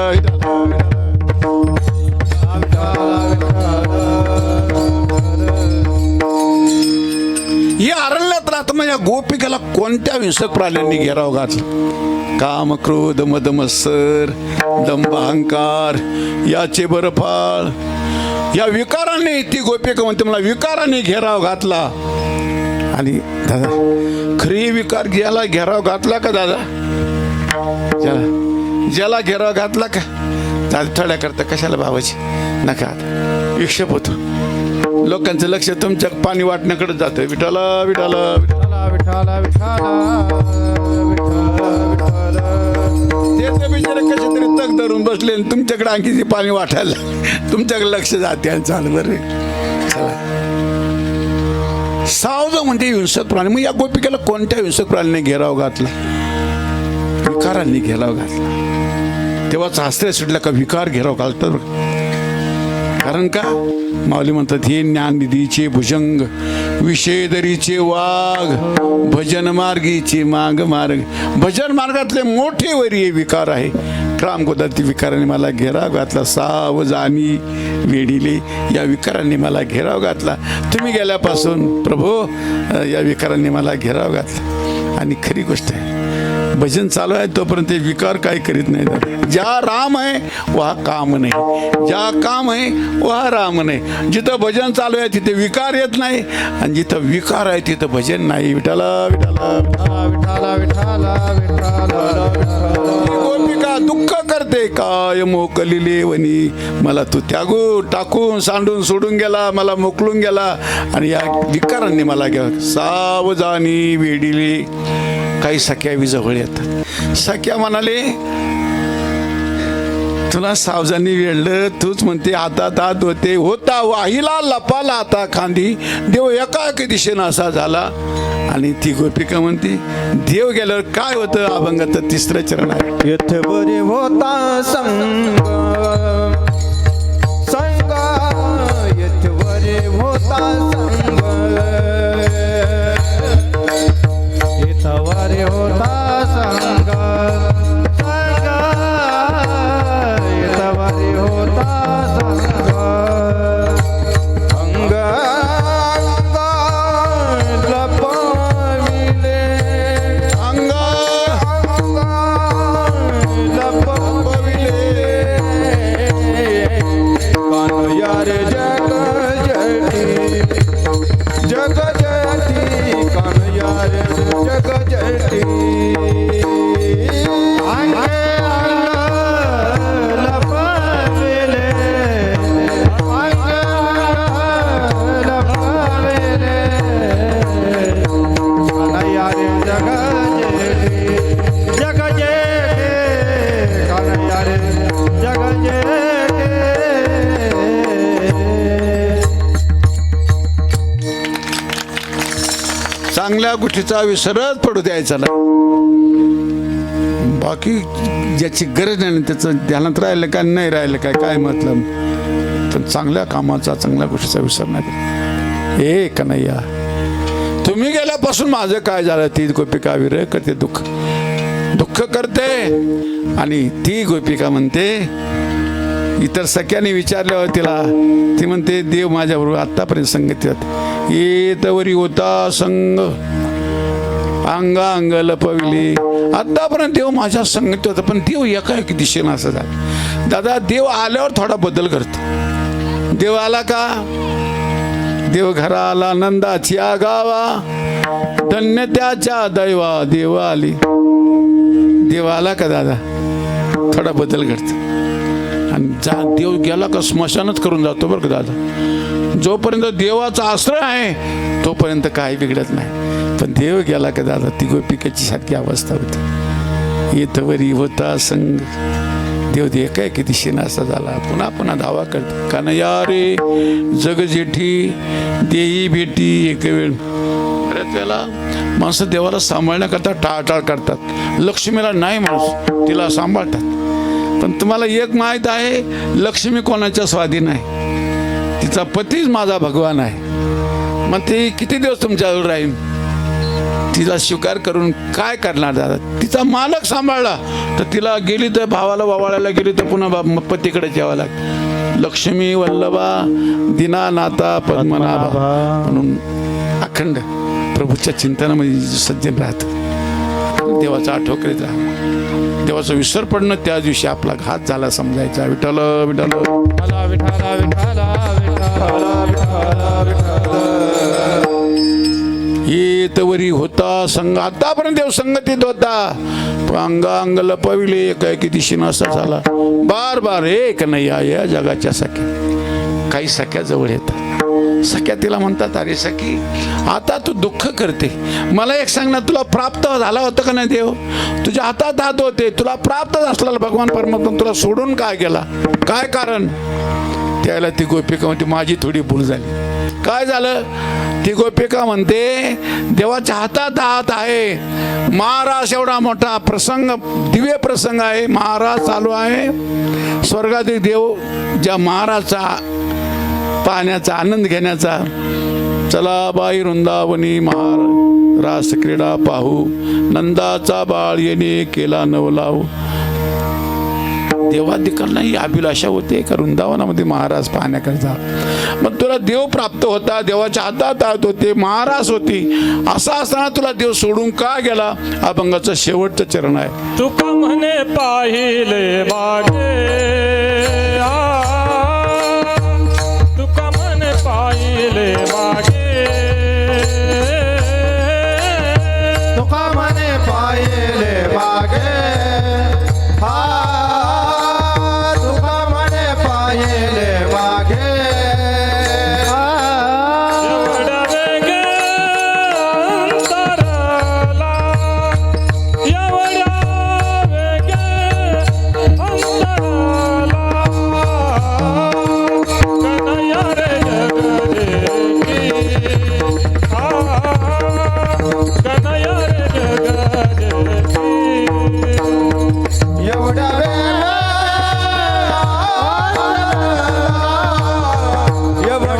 हे अरण्यात राहत. म्हणजे गोपिकेला कोणत्या हिंसक प्राण्यांनी घेराव घातला. काम, क्रोध, मद, मत्सर, दंभ, अहंकार याचे बरफाळ, या विकाराने ती गोपिका म्हणते, मला विकाराने घेराव घातला. आणि दादा, खरी विकार ज्याला घेराव घातला का दादा, ज्याला घेराव घातला का दादा, थोड्या करता कशाला भावाची नका. आता विक्षेप होतो, लोकांचं लक्ष तुमच्या पाणी वाटण्याकडे जातं. विठाला विठाला विठाला विठाला विठाला ते बिचारे कसे तरी तग धरून बसले, तुमच्याकडे आणखी पाणी वाटायला, तुमच्याकडे लक्ष जाते. आणि चाल बरं, चला. सावज म्हणजे हिंसक प्राणी. मग या गोपिकेला कोणत्या हिंसक प्राण्याने घेराव घातला, विकारांनी घेराव घातला. तेव्हाच आश्रय सुटला का विकार घेराव घालतात. कारण का, माऊली म्हणतात, हे ज्ञाननिधीचे भुजंग, विषयदरीचे वाघ, भजन मार्गीचे मार्ग. भजन मार्गातले मोठे वरी हे विकार आहे. काम कोदाती विकाराने मला घेराव घातला, सावज आणि वेडीले या विकारांनी मला घेराव घातला. तुम्ही गेल्यापासून प्रभू या विकारांनी मला घेराव घातला. आणि खरी गोष्ट आहे, भजन चालू आहे तोपर्यंत ते विकार काही करीत नाही. ज्या राम आहे वहा काम नाही, ज्या काम आहे वहा राम नाही. जिथं भजन चालू आहे तिथे विकार येत नाही, आणि जिथं विकार आहे तिथं भजन नाही. विठाला विठाला विठाला विठाला विठाला. गोपिका दुःख करते, काय मोकलिले वनी, मला तू त्यागू टाकून सांडून सोडून गेला, मला मोकलून गेला, आणि या विकारांनी मला घ्या सावजानी वेडीले. काही सख्या जवळ येतात. सख्या म्हणाले, तुला सावजानी वेळलं, तूच म्हणते हातात हात होते, होता वाहिला लपाला आता खांदी, देव एका दिशेनं असा झाला. आणि ती गोपिका म्हणते, देव गेल्यावर काय होतं? अभंगाचं 3रं चरण आहे. यथवरे होता संग संग, यथवरे होता संग, यथवरे होता संग संग, यथवरे होता संग. अंग अंग लपविले, अंग लपविले, कान यार जग जटी, जग जटी, कान यार जग जटी. अंगे अंग लपविले, अंग लपविले, कान यार जग जटी, जग जटी, कान यार जग जटी. चांगल्या गोष्टीचा विसरच पडू द्यायचा नाही. बाकी ज्याची गरज नाही त्याचं ध्यानात राहिलं काय नाही राहिलं काय काय मतलब, पण चांगल्या कामाचा चांगल्या गोष्टीचा विसर नाही. ए कन्हैया, तुम्ही गेल्यापासून माझं काय झालं? ती गोपिका विरह करते, दुःख दुःख करते. आणि ती गोपिका म्हणते, इतर सख्याने विचारल्यावर तिला ती म्हणते, देव माझ्याबरोबर आत्तापर्यंत संगतीत येतवरी होता संग, अंग अंग लपविले. आत्तापर्यंत देव माझ्या संगतीत होता, पण देव एका दिशेनं असं झालं. दादा, देव आल्यावर थोडा बदल करतो. देव आला का? देव घरा आला नंदाची गावा, धन्य त्याच्या दैवा देव आली. देव आला का दादा, थोडा बदल घडतो. आणि देव गेला का स्मशानच करून जातो बरं का दादा. जोपर्यंत देवाचा आश्रय आहे तोपर्यंत काही बिघडत नाही, पण देव गेला का दादा, ती गोपिकेची सारखी अवस्था होती. येतवरी होता संग, देव एका एके दिशेनं असा झाला. पुन्हा पुन्हा दावा करतो, कन्हैया रे जग जेठी देई भेटी एक वेळ. बऱ्याच वेळेला माणसं देवाला सांभाळण्याकरता टाळटाळ करतात. लक्ष्मीला नाही माणूस, तिला सांभाळतात. पण तुम्हाला एक माहीत आहे, लक्ष्मी कोणाच्या स्वाधीन आहे? तिचा पतीच माझा भगवान आहे. मग ते किती दिवस तुमच्याजवळ राहील? तिला स्वीकार करून काय करणार दादा? तिचा मालक सांभाळला तर तिला गेली तर भावाला वावाळायला गेली तर पुन्हा पतीकडे यावं लागतं. लक्ष्मी वल्लभा दीनानाथा पद्मनाभा म्हणून अखंड प्रभूच्या चिंतनामध्ये सज्जन राहतं. देवाचा आठव करीत राहा. देवाचा विसर पडणं त्या दिवशी आपला घात झाला समजायचा. विठ्ठल विठ्ठल विठ्ठला विठ्ठला विठ्ठला येतवरी होता संग. आतापर्यंत देव संगतीत होता, अंग अंग लपविले एका एके दिशेनं असा झाला. बार बार एक नाही या जगाच्या सख्या. काही सख्या जवळ येतात. सख्या तिला म्हणतात, अरे सखी आता तू दुःख करते, मला एक सांग ना, तुला प्राप्त झाला होता का नाही देव? तुझ्या हातात हात होते, तुला प्राप्त असलेला भगवान परमात्मा तुला सोडून काय गेला? काय कारण? त्याला ती गोपिका म्हणते, माझी थोडी भूल झाली. काय झालं? ती गोपिका म्हणते, देवाच्या हातात हात आहे. महाराज एवढा मोठा प्रसंग, दिव्य प्रसंग आहे. महाराज चालू आहे. स्वर्गातील देव ज्या महाराजचा पाहण्याचा आनंद घेण्याचा, चला बाई वृंदावनी महार रास क्रीडा पाहू, नंदाचा बाळ येणे केला नवलाव. देवादिकांना ही अभिलाषा होते का वृंदावनामध्ये महाराज पाहण्याकरता. मग तुला देव प्राप्त होता, देवाच्या हातात हात होते, महाराज होती, असा असताना तुला देव सोडून का गेला? अभंगाचं शेवटचं चरण आहे. तुका म्हणे पाहिले मागे, तुका म्हणे पाहिले मागे, तुका म्हणे पाहिले मागे, तुका म्हणे पाहिले मागे, एवढ्या वेगे अंतरला, एवढ्या वेगे अंतरला, कन्हैया रे जगदेवी, कन्हैया रे जगदेवी. एवढ्या वेळा एवढ्या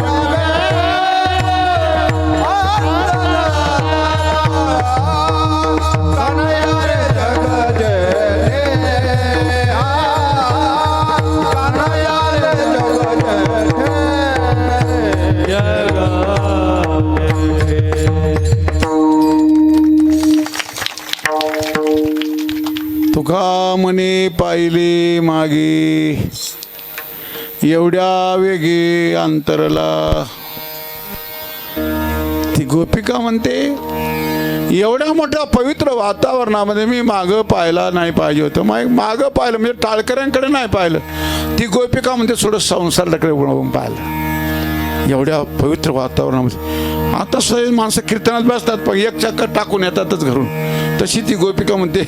कन्हैया रे जगदेवी, कन्हैया रे तुका म्हणे पाहिले मागे, एवढ्या वेगे अंतरला. ती गोपिका म्हणते एवढ्या मोठ्या पवित्र वातावरणामध्ये मी मागं पाहायला नाही पाहिजे होतं. मागं पाहिलं म्हणजे टाळकऱ्यांकडे नाही पाहिलं. ती गोपिका म्हणते थोडं संसाराकडे वळवून पाहिलं. एवढ्या पवित्र वातावरणामध्ये आता सगळे माणसं कीर्तनात बसतात पण एक चक्कर टाकून येतातच घरून. तशी ती गोपिका म्हणते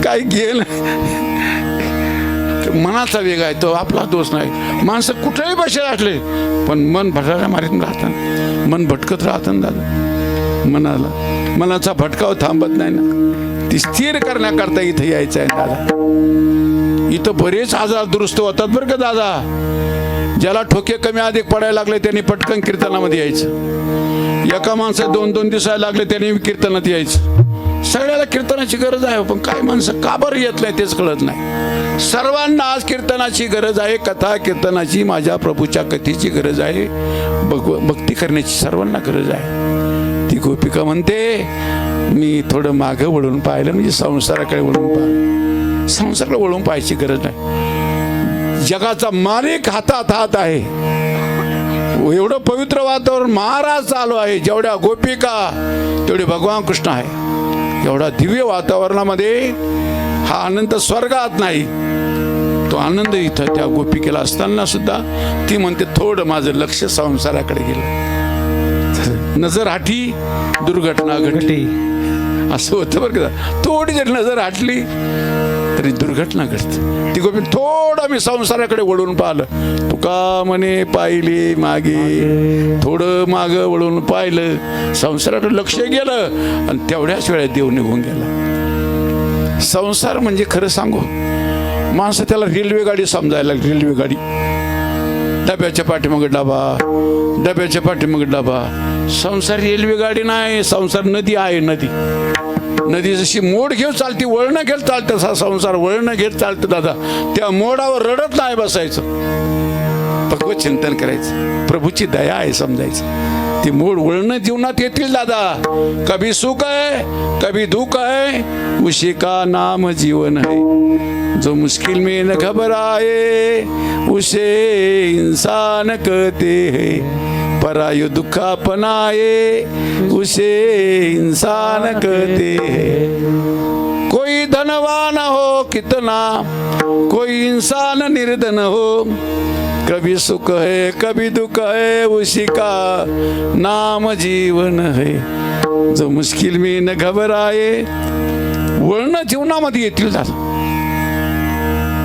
काय गेल, मनाचा वेग आहे तो, आपला दोष नाही. माणसं कुठेही बसेल असले पण मन भटाऱ्या मारीत राहतात, मन भटकत राहतात दादा. मनाचा भटकाव थांबत नाही ना. ती स्थिर करण्याकरता इथे यायचं आहे दादा. इथं बरेच आजार दुरुस्त होतात बरं का दादा. ज्याला ठोके कमी अधिक पडायला लागले त्यांनी पटकन कीर्तनामध्ये यायचं. एका माणसाला 2-2 दिवसाला लागले त्यांनी कीर्तनात यायचं. सगळ्याला कीर्तनाची गरज आहे पण काय माणसं का बरं येत नाही तेच कळत नाही. सर्वांना आज कीर्तनाची गरज आहे, कथा कीर्तनाची, माझ्या प्रभूच्या कथेची गरज आहे, भक्ती करण्याची सर्वांना गरज आहे. ती गोपिका म्हणते मी थोडं मागं वळून पाहिलं म्हणजे संसाराकडे वळून पाहिलं. संसाराकडे वळून पाहायची गरज नाही. जगाचा मालिक हातात हात आहे. एवढं पवित्र वातावरण महाराज चालू आहे. जेवढ्या गोपिका तेवढे भगवान कृष्ण आहे. एवढा दिव्य वातावरणामध्ये हा आनंद स्वर्गात नाही, तो आनंद इथं त्या गोपिकेला असताना सुद्धा ती म्हणते थोडं माझं लक्ष संसाराकडे गेलं. नजर हाटी दुर्घटना घडली असं होतं बरं का. थोडी जरी नजर हाटली तरी दुर्घटना घडते. ती गोपी थोडं मी संसाराकडे वळून पाहिलं. तुका म्हणे पाहिली मागे, थोडं मागं वळून पाहिलं, संसाराकडे लक्ष गेलं आणि तेवढ्याच वेळेत देव निघून गेला. संसार म्हणजे खरं सांगू माणसं त्याला रेल्वे गाडी समजायला लागली. रेल्वे गाडी, डब्याच्या पाठीमागे डबा, डब्याच्या पाठीमागे डबा. संसार रेल्वे गाडी नाही, संसार नदी आहे. नदी जशी मोड घेऊन चालते, वळणं घेत चालतं, तसा संसार वळणं घेत चालतं दादा. त्या मोडावर रडत नाही बसायचं, भगवत चिंतन करायचं, प्रभूची दया आहे समजायचं. ती मोड वळणं जीवनात येतील दादा. कभी सुख है कभी दुख है, उसी का नाम जीवन है. जो मुश्किल में न घबराए उसे इंसान कहते हैं. परायो दुख अपनाए उसे इंसान कहते हैं. कोई धनवान हो कितना, कोई इंसान निर्धन हो, कभी सुख है कभी दुख है, उसी का नाम जीवन है. जो मुश्किल में न घबराए. वळणं जीवनामध्ये येतील दादा.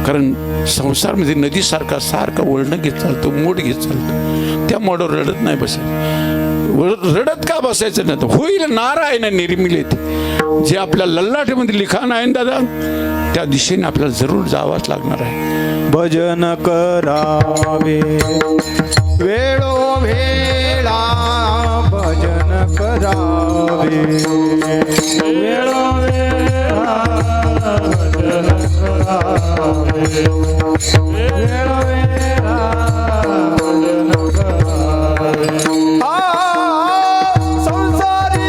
कारण संसारमध्ये नदीसारखा सारखा वळणं घेत चालतो, मोड घेत चालतो. त्या मोडावर रडत नाही बसायचं. रडत का बसायचं नाही तर होईल नारायण निर्मिले. जे आपल्या लल्लाटेमध्ये लिखाण आहे दादा त्या दिशेने आपल्याला जरूर जावंच लागणार आहे. भजन करावे वेळोवेळा, भजन करावे वेळोवेळा, भजन करावे. करावे वेळोवेळा भजन करावे संसारी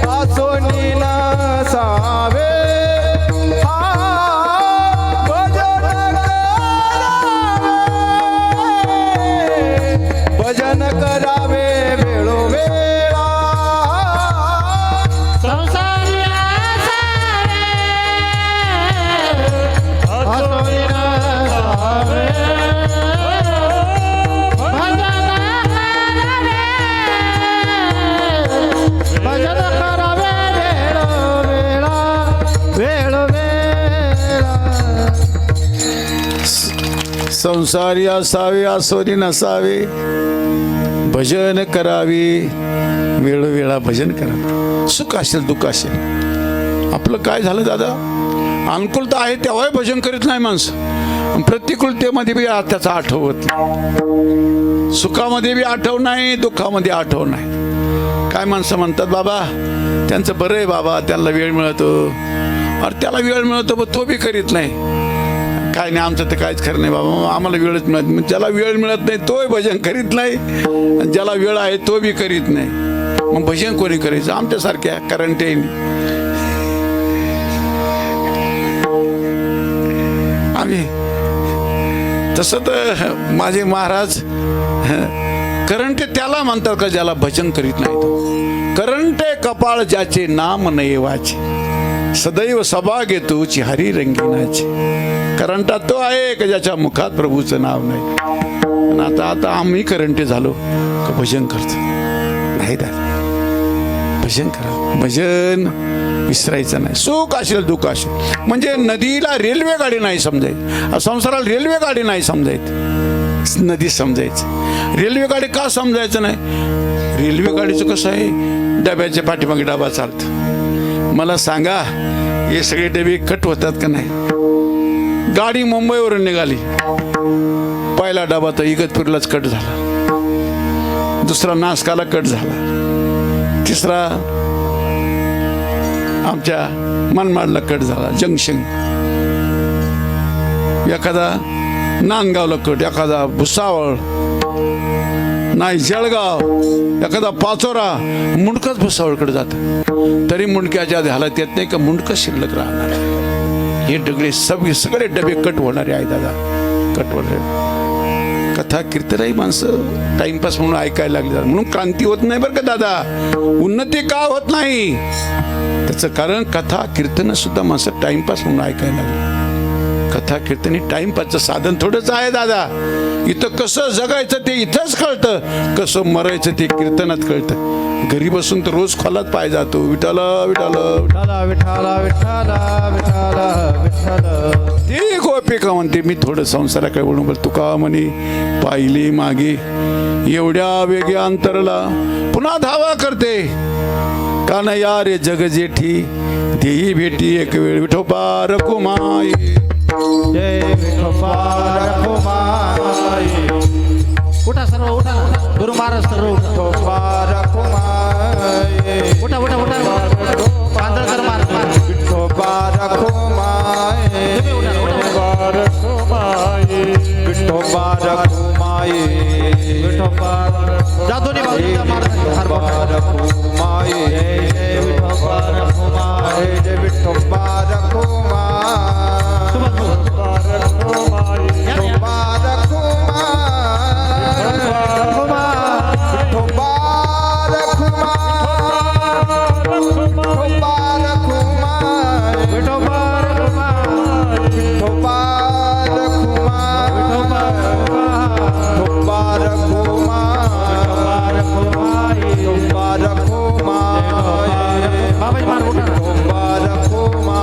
आसोनी नसावे भजन करावे वेळोवेळा संसारी आसावे आसोनी नसावे भजन करावे वेळोवेळा वेळोवेळा संसारी असावे आसोनी नसावे भजन करावे वेळोवेळा भजन करावे सुख असेल दुःख असेल आपलं काय झालं दादा अनुकूलता आहे तेव्हाही भजन करीत नाही माणसं प्रतिकूलतेमध्ये बी त्याचा आठवत नाही सुखामध्ये बी आठव नाही दुःखामध्ये आठव नाही काय माणसं म्हणतात बाबा त्यांचं बरं आहे बाबा त्यांना वेळ मिळतो अरे त्याला वेळ मिळतो पण तो बी करीत नाही काय नाही आमचं तर काहीच खरं नाही बाबा आम्हाला वेळच मिळत नाही ज्याला वेळ मिळत नाही तोही भजन करीत नाही आणि ज्याला वेळ आहे तो बी करीत नाही मग भजन कोणी करायचं आमच्यासारख्या करंट आम्ही तसं तर माझे महाराज करंटे त्याला म्हणतात का ज्याला भजन करीत नाही तो करंटे कपाळ ज्याचे नाम नयेवाचे सदैव सभा घेतो हरी रंगीनाचे करंटा तो आहे का ज्याच्या मुखात प्रभूचं नाव नाही आणि आता आम्ही करंटे झालो का भजन करतो नाही दादा भजन करा भजन विसरायचं नाही सुख असेल दुःख असेल म्हणजे नदीला रेल्वे गाडी नाही समजायची संसाराला रेल्वे गाडी नाही समजायची नदी समजायची रेल्वे गाडी का समजायचं नाही रेल्वे गाडीचं कसं आहे डब्याच्या पाठीमागे डबा चालतो मला सांगा हे सगळे डबे कट होतात का नाही गाडी मुंबईवरून निघाली पहिला डबा तर इगतपुरीलाच कट झाला दुसरा नाशकाला कट झाला तिसरा आमच्या मनमाडला कट झाला जंक्शन एखादा नांदगावला कट एखादा भुसावळ नाही जळगाव एखादा पाचोरा मुंडकच भुसावळकडे जात तरी मुंडक्याच्या हालत येत नाही का मुंडकं शिल्लक राहणार हे डगळे सगळे डबे कट होणारे आहे दादा कट होणारे कथा कीर्तनही माणसं टाइमपास म्हणून ऐकायला लागली म्हणून क्रांती होत नाही बरं का दादा उन्नती का होत नाही त्याचं कारण कथा कीर्तन सुद्धा माणसं टाइमपास म्हणून ऐकायला लागली कथा कीर्तन हे टाइमपासचं साधन थोडंच आहे दादा इथं कसं जगायचं ते इथंच कळतं कसं मरायचं ते कीर्तनात कळतं घरी बसून तर रोज खोलात पाय जातो विठाला विठाला विठाला विठाला विठाला विठाला विठाला ती गोपिका म्हणते मी थोडं संसाराकडे वळून बोल तुका म्हणे पाहिली मागे एवढ्या वेगळ्या अंतरला पुन्हा धावा करते का नाही या रे जग जेठी देही भेटी एक वेळ विठोबा रकुमाई जय विठोबा रखुमाई उठा सर्व उठा गुरु महाराज सर्व उठा विठोबा रखुमाई उठा उठा उठा पांढरकर महाराज विठोबा रखुमाई विठोबा रखुमाई विठोबा रखुमाई विठोबा जादोनी बाजूचा महाराज फार विठोबा मोठा रखुमाई जय विठोबा रखुमाई जय विठोबा रखुमाई रखुमाई विठोबा रखुमाई विठोबा रखुमाई विठोबा रखुमाई विठोबा रखुमाई विठोबा रखुमाई विठोबा रखुमाई बाबाजी महाराज उठा विठोबा रखुमाई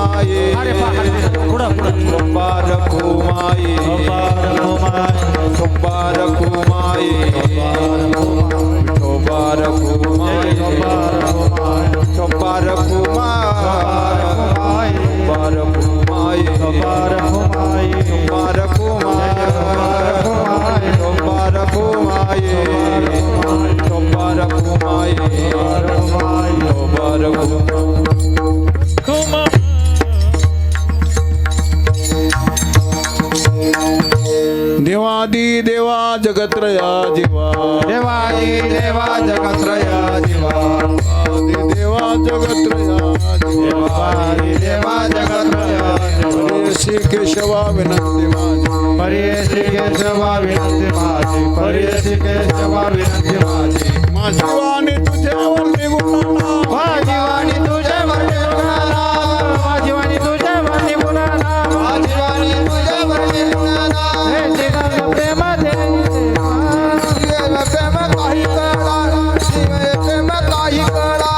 जगत्रया जीवा देवा जगत्रया देवा जगत्रया श्री केशवा विनंती माझी परेशी केशवा विनंती माझी परेशी केशवा विनंती माझी माझी वाणी तुझ्यावर निघुणाला माझी वाणी तुझ्या वर्णी गुणाला माझी वाणी तुझ्या वाणी गुणाला माझी वाणी तुझ्या वर्णी गुणाला हे जगाला प्रेमाचे जीवे प्रेम काही कळा जीवे प्रेम काही कळा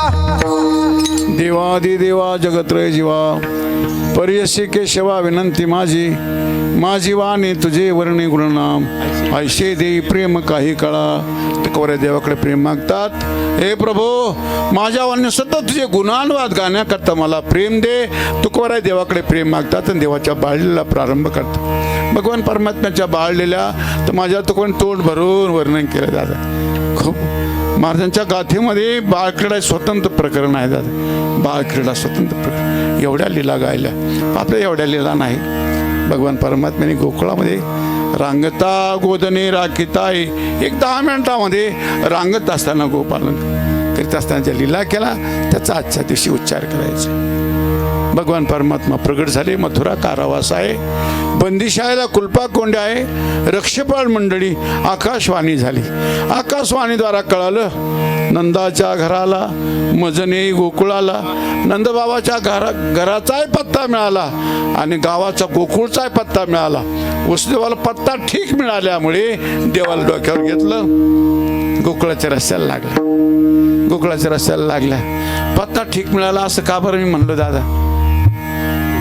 देवादिदेवा जगत्रय जीवा पर्यशी केशवा विनंती माझी माझी वाणी तुझे वर्णी गुणनाम ऐशे देई प्रेम काही कळा तुकोऱ्या देवाकडे प्रेम मागतात. हे प्रभो माझ्या वाणी सतत तुझे गुणानुवाद गाण्याकरता मला प्रेम दे. तुकोऱ्या देवाकडे प्रेम मागतात आणि देवाच्या बाळलेला प्रारंभ करतात. भगवान परमात्म्याच्या बाळलेल्या तर माझ्या तुकोन तोंड भरून वर्णन केलं जातं. खूप महाराजांच्या गाथेमध्ये बाळक्रीडा स्वतंत्र प्रकरण आहे दादा. बाळक्रीडा स्वतंत्र प्रकरण एवढ्या लीला गायल्या आपल्या एवढ्या लीला नाही. भगवान परमात्म्याने गोकुळामध्ये रांगता गोदने राखिताय एक 10 मिनिटामध्ये रांगत असताना गोपालन करीत असताना ज्या लीला केला त्याचा आजच्या दिवशी उच्चार करायचा. भगवान परमात्मा प्रगट झाले. मथुरा कारावास आहे. बंदिशाळेला कुलपा कोंडे आहे. रक्षपाळ मंडळी आकाशवाणी झाली. आकाशवाणीद्वारा कळालं नंदाच्या घराला मजने गोकुळाला नंदबाबाच्या घराचाही पत्ता मिळाला आणि गावाचा गोकुळचाही पत्ता मिळाला. वसुदेवाला पत्ता ठीक मिळाल्यामुळे देवाला डोक्यावर घेतलं. गोकुळाच्या रस्त्याला लागला. गोकुळाच्या रस्त्याला लागला. पत्ता ठीक मिळाला असं का बरं मी म्हणलो दादा.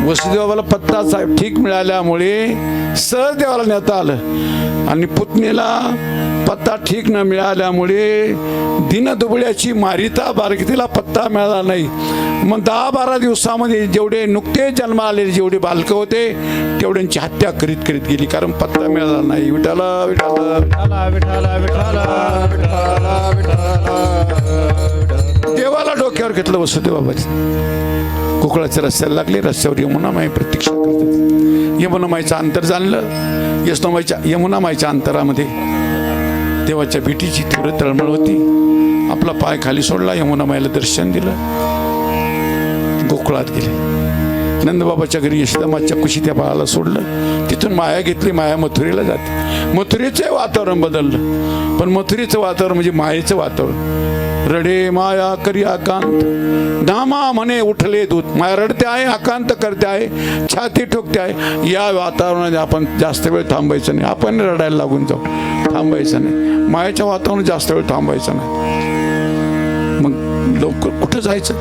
वसुदेवाला पत्ता ठीक मिळाल्यामुळे सहज देवाला नेता आलं आणि पुतणीला पत्ता ठीक न मिळाल्यामुळे दिनदुबळ्याची मारिता बारकितीला पत्ता मिळाला नाही. मग 10-12 दिवसामध्ये जेवढे नुकते जन्म आलेले जेवढे बालकं होते तेवढ्यांची हत्या करीत करीत गेली कारण पत्ता मिळाला नाही. विठाला विठाला विठाला विठाला विठाला देवाला डोक्यावर घेतलं वसुदेवाबाजी. गोकुळाच्या रस्त्याला लागले. रस्त्यावर यमुनामाई प्रतीक्षा करतात. यमुनामाईचं अंतर जाणलं. यमुनामाईच्या अंतरामध्ये देवाच्या भेटीची तीव्र तळमळ होती. आपला पाय खाली सोडला. यमुनामाईला दर्शन दिलं. गोकुळात गेले. नंदबाबाच्या घरी यशोदामाच्या कुशी त्या बाळाला सोडलं. तिथून माया घेतली. माया मथुरेला जाते. मथुरेचं वातावरण बदललं. पण मथुरेचं वातावरण म्हणजे मायेचं वातावरण. रडे माया करी आकांत नामा म्हणे उठले दूत. माया रडते आहे. आकांत करते आहे. छाती ठोकते आहे. या वातावरणात आपण जास्त वेळ थांबायचं नाही. आपण रडायला लागून जाऊ. थांबायचं नाही. मायाच्या वातावरणात जास्त वेळ थांबायचं नाही. मग लवकर कुठं जायचं.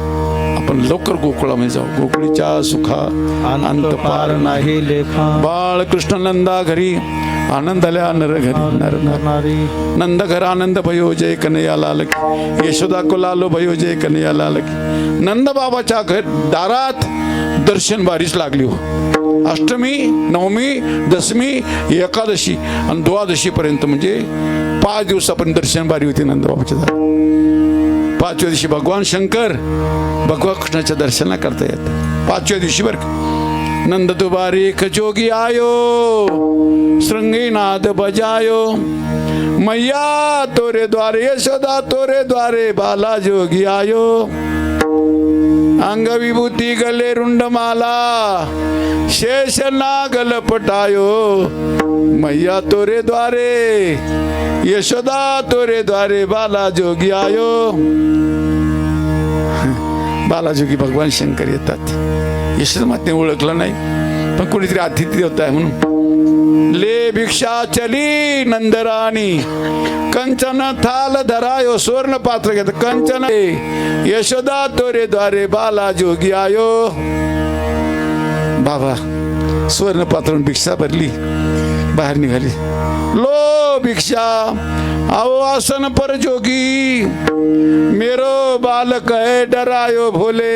आपण लवकर गोकुळामध्ये जाऊ. गोकुळीच्या सुखा अंत पार नाही. बाळ कृष्ण नंदा घरी आनंदाल्या नर घरी नर नंद घर आनंद भयो जय कन्हैया लाल की. यशोदा को लालो भयो जय कन्हैया लाल की. नंद बाबाच्या घर दारात दर्शन बारीच लागली हो. अष्टमी नवमी दशमी एकादशी आणि द्वादशी पर्यंत म्हणजे 5 दिवसापर्यंत दर्शन बारी होती नंदबाबाच्या दारात. 5व्या दिवशी भगवान शंकर भगवान कृष्णाच्या दर्शना करता येतात. 5व्या दिवशी बरं नंद दुबारी एक जोगी आयो श्रृंगी नाद बजायो मैया तोरे द्वारे यशोदा तोरे द्वारे बाला जोगी आयो. अंग विभूती गले रुंडमाला शेष नाग लपटायो मैया तोरे द्वारे यशोदा तोरे द्वारे बाला जोगी आयो. बालाजोगी भगवान शंकर येतात. यशोदा माते ओळखलं नाही पण कोणीतरी अतिथी देवता आहे म्हणून. ले भिक्षा चली नंदराणी कंचन थाल धरायो. सुवर्ण पात्र घेत कंचन यशोदा तोरे द्वारे बाला जोगी आयो. बाबा सुवर्ण पात्र भिक्षा भरली. बाहेर निघाली. लो भिक्षा आओ आसन पर जोगी मेरो बालक है डरायो भोले.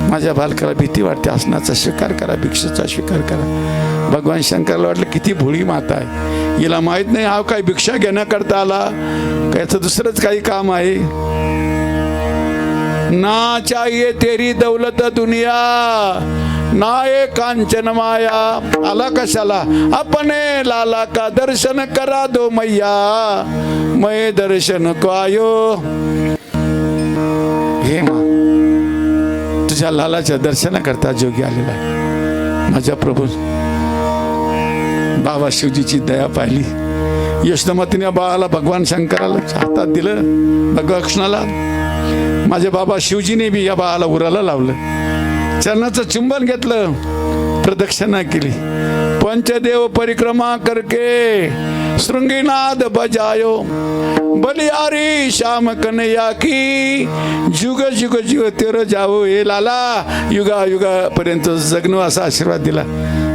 माझ्या बालकाला भीती वाटते. आसनाचा स्वीकार करा. भिक्षेचा स्वीकार करा. भगवान शंकरला वाटलं किती भोळी माता आहे. हिला माहित नाही हा काय भिक्षा घेण्याकरता आला का याचं दुसरंच काही काम आहे. ना चाहिए तेरी दौलत दुनिया ना ये कांचन माया. आला कशाला. अपने लाला का दर्शन करा दो मैया मै दर्शन को आयो. हे मा, तुझ्या लालाच्या दर्शनाकरता जोगी आलेला आहे. माझ्या प्रभू बाबा शिवजीची दया पाहिली. यशोदामातीने बाळाला भगवान शंकराला हातात दिलं, भगवाक्षणाला. माझे बाबा शिवजीने बी या बाळाला उराला लावलं, चरणाचं चुंबन घेतलं, प्रदक्षिणा केली. पंचदेव परिक्रमा करके शृंगीनाद बजायो, बलियारी श्याम कन्हैया की जुग जुग जुग तेर जावो. हे लाला युगा युगापर्यंत जगणं असा आशीर्वाद दिला.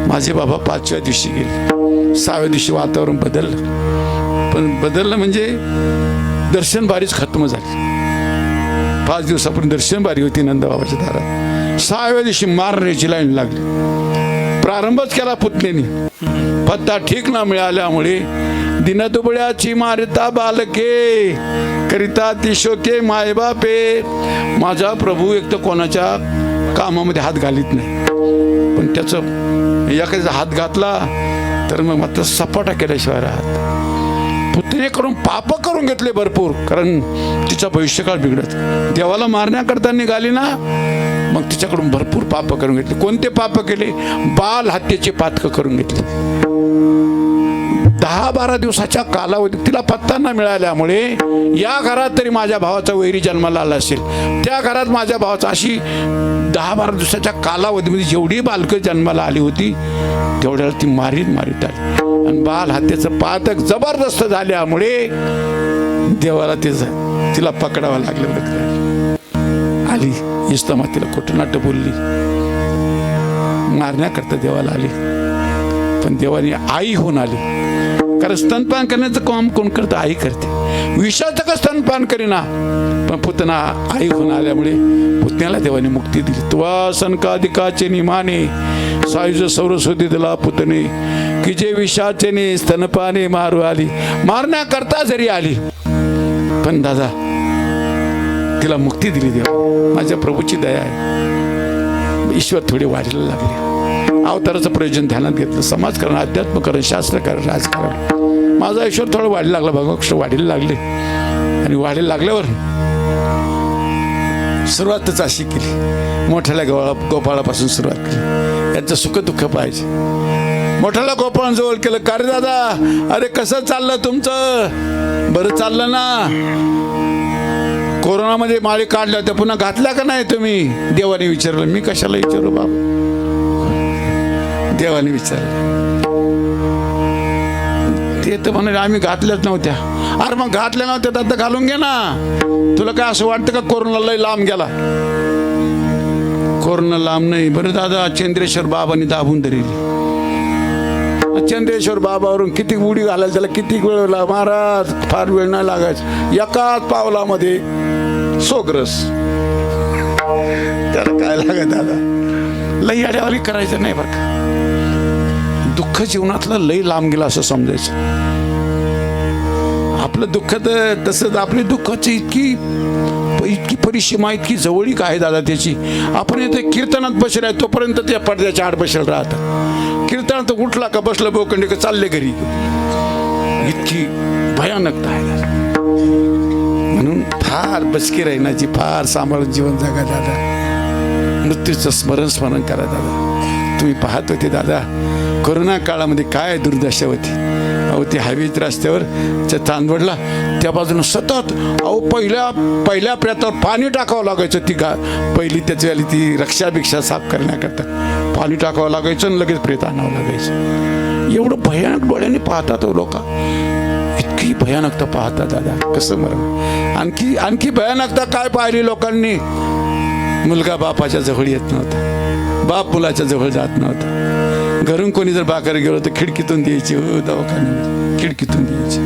माझे बाबा 5व्या दिवशी गेले. 6व्या दिवशी वातावरण बदललं, पण बदललं म्हणजे दर्शन बारीच खत्म झाली. 5 दिवसापूर्वी दर्शन बारी होती नंदबाबाच्या दारात. 6व्या दिवशी मारण्याची लाईन लागली. प्रारंभच केला पुतण्याने. पत्ता ठीक न मिळाल्यामुळे दिनदुबळ्याची मारिता बालके करिता ती शोके मायबापे. माझा प्रभू एक तर कोणाच्या कामामध्ये हात घालीत नाही, पण त्याचं एखाद्याचा हात घातला तर मग मात्र सपाटा केल्याशिवाय राहत. पुतणे करून पाप करून घेतले भरपूर, कारण तिचा भविष्यकाळ बिघडत. देवाला मारण्याकरता निघाली ना, मग तिच्याकडून भरपूर पाप करून घेतले. कोणते पाप केले? बाल हत्येचे पातक करून घेतले. 10-12 दिवसाच्या कालावधीत तिला पत्ता न मिळाल्यामुळे या घरात तरी माझ्या भावाचा वैरी जन्माला आला असेल, त्या घरात माझ्या भावाचा, अशी 10-12 दिवसाच्या कालावधीमध्ये जेवढी बालकं जन्माला आली होती तेवढ्याला ती मारीत आली. आणि बाल हत्येचं पातक जबरदस्त झाल्यामुळे देवाला तिला पकडावं लागलं. आली यशोदामातीला खोटं बोलली, मारण्याकरता देवाला आली. पण देवाने आई होऊन आली, कारण स्तनपान करण्याचं काम कोण करतं? आई करते. विषाचं का स्तनपान करीना, पण पुतना आई होऊन आल्यामुळे पुतण्याला देवाने मुक्ती दिली. तुवा सनकाधिकाचे निमाने सायुज सरस्वती दिला पुतणे, की जे विषाचे ने स्तनपाने मारू आली. मारण्याकरता जरी आली, पण दादा तिला मुक्ती दिली देवा. माझ्या प्रभूची दया आहे. ईश्वर थोडे वाढायला लागले. अवताराचं प्रयोजन ध्यानात घेतलं. समाजकारण, अध्यात्मकरण, शास्त्रकारण, राजकारण. माझा ईश्वर थोडं वाढायला लागला, भगवंत वाढायला लागले. आणि वाढायला लागल्यावर सुरुवातच अशी केली, मोठ्याला गोपाळापासून सुरुवात केली. यांचं सुख दुःख पाहिजे. मोठ्याला गोपाळांजवळ केलं. का रे दादा, अरे कसं चाललं तुमचं? बरं चाललं ना? कोरोनामध्ये माळी काढल्या होत्या, पुन्हा घातल्या का नाही तुम्ही? देवाने विचारलं. मी कशाला विचारू बाबा, देवाने विचारलं. ते तर म्हणाले आम्ही घातल्याच नव्हत्या. अरे मग घातल्या नव्हत्या तर आता घालून घे ना. तुला काय असं वाटतं का कोरोना लय लांब गेला? कोरोना लांब नाही. बरं दादा, चंद्रेश्वर बाबांनी दाबून धरली. चंद्रेश्वर बाबावरून किती उडी घालायला त्याला किती वेळ महाराज, फार वेळ नाही लागायचा. एकाच पावलामध्ये सोगरस. त्याला काय लागत दादा, लई अड्यावाली करायचं नाही बरं का. दुःख जीवनातलं लई लांब गेलं असं समजायचं. आपलं दुःख तर तसंच, आपली दुःखाची इतकी परिसीमा, इतकी जवळीक आहे दादा त्याची. आपण इथे कीर्तनात बसलाय तोपर्यंत त्या पडद्याच्या आड बसेल राहतं. कीर्तनात उठला का बसलं बोकंडी का चालले घरी. इतकी भयानकता आहे. म्हणून फार बचकी राहण्याची, फार सांभाळून जीवन जगा दादा. मृत्यूचं स्मरण करा दादा. तुम्ही पाहत होते दादा, कोरोना काळामध्ये काय दुर्दशा होती. अहो ते हायवेत रस्त्यावर चांदवडला त्या बाजूनं सतत पहिल्या प्रेतावर पाणी टाकावं लागायचं. ती पहिली त्याची आली ती रक्षाभिक्षा साफ करण्याकरता पाणी टाकावं लागायचं आणि लगेच प्रेत आणावं लागायचं. एवढं भयानक डोळ्याने पाहतात लोक. इतकी भयानकता पाहतात दादा. कसं मरण. आणखी भयानकता काय पाहिली लोकांनी? मुलगा बापाच्या जवळ येत नव्हता, बाप मुलाच्या जवळ जात नव्हता. घरून कोणी जर बाकर गेलो तर खिडकीतून द्यायची. हो दवाखान्यामध्ये खिडकीतून द्यायची.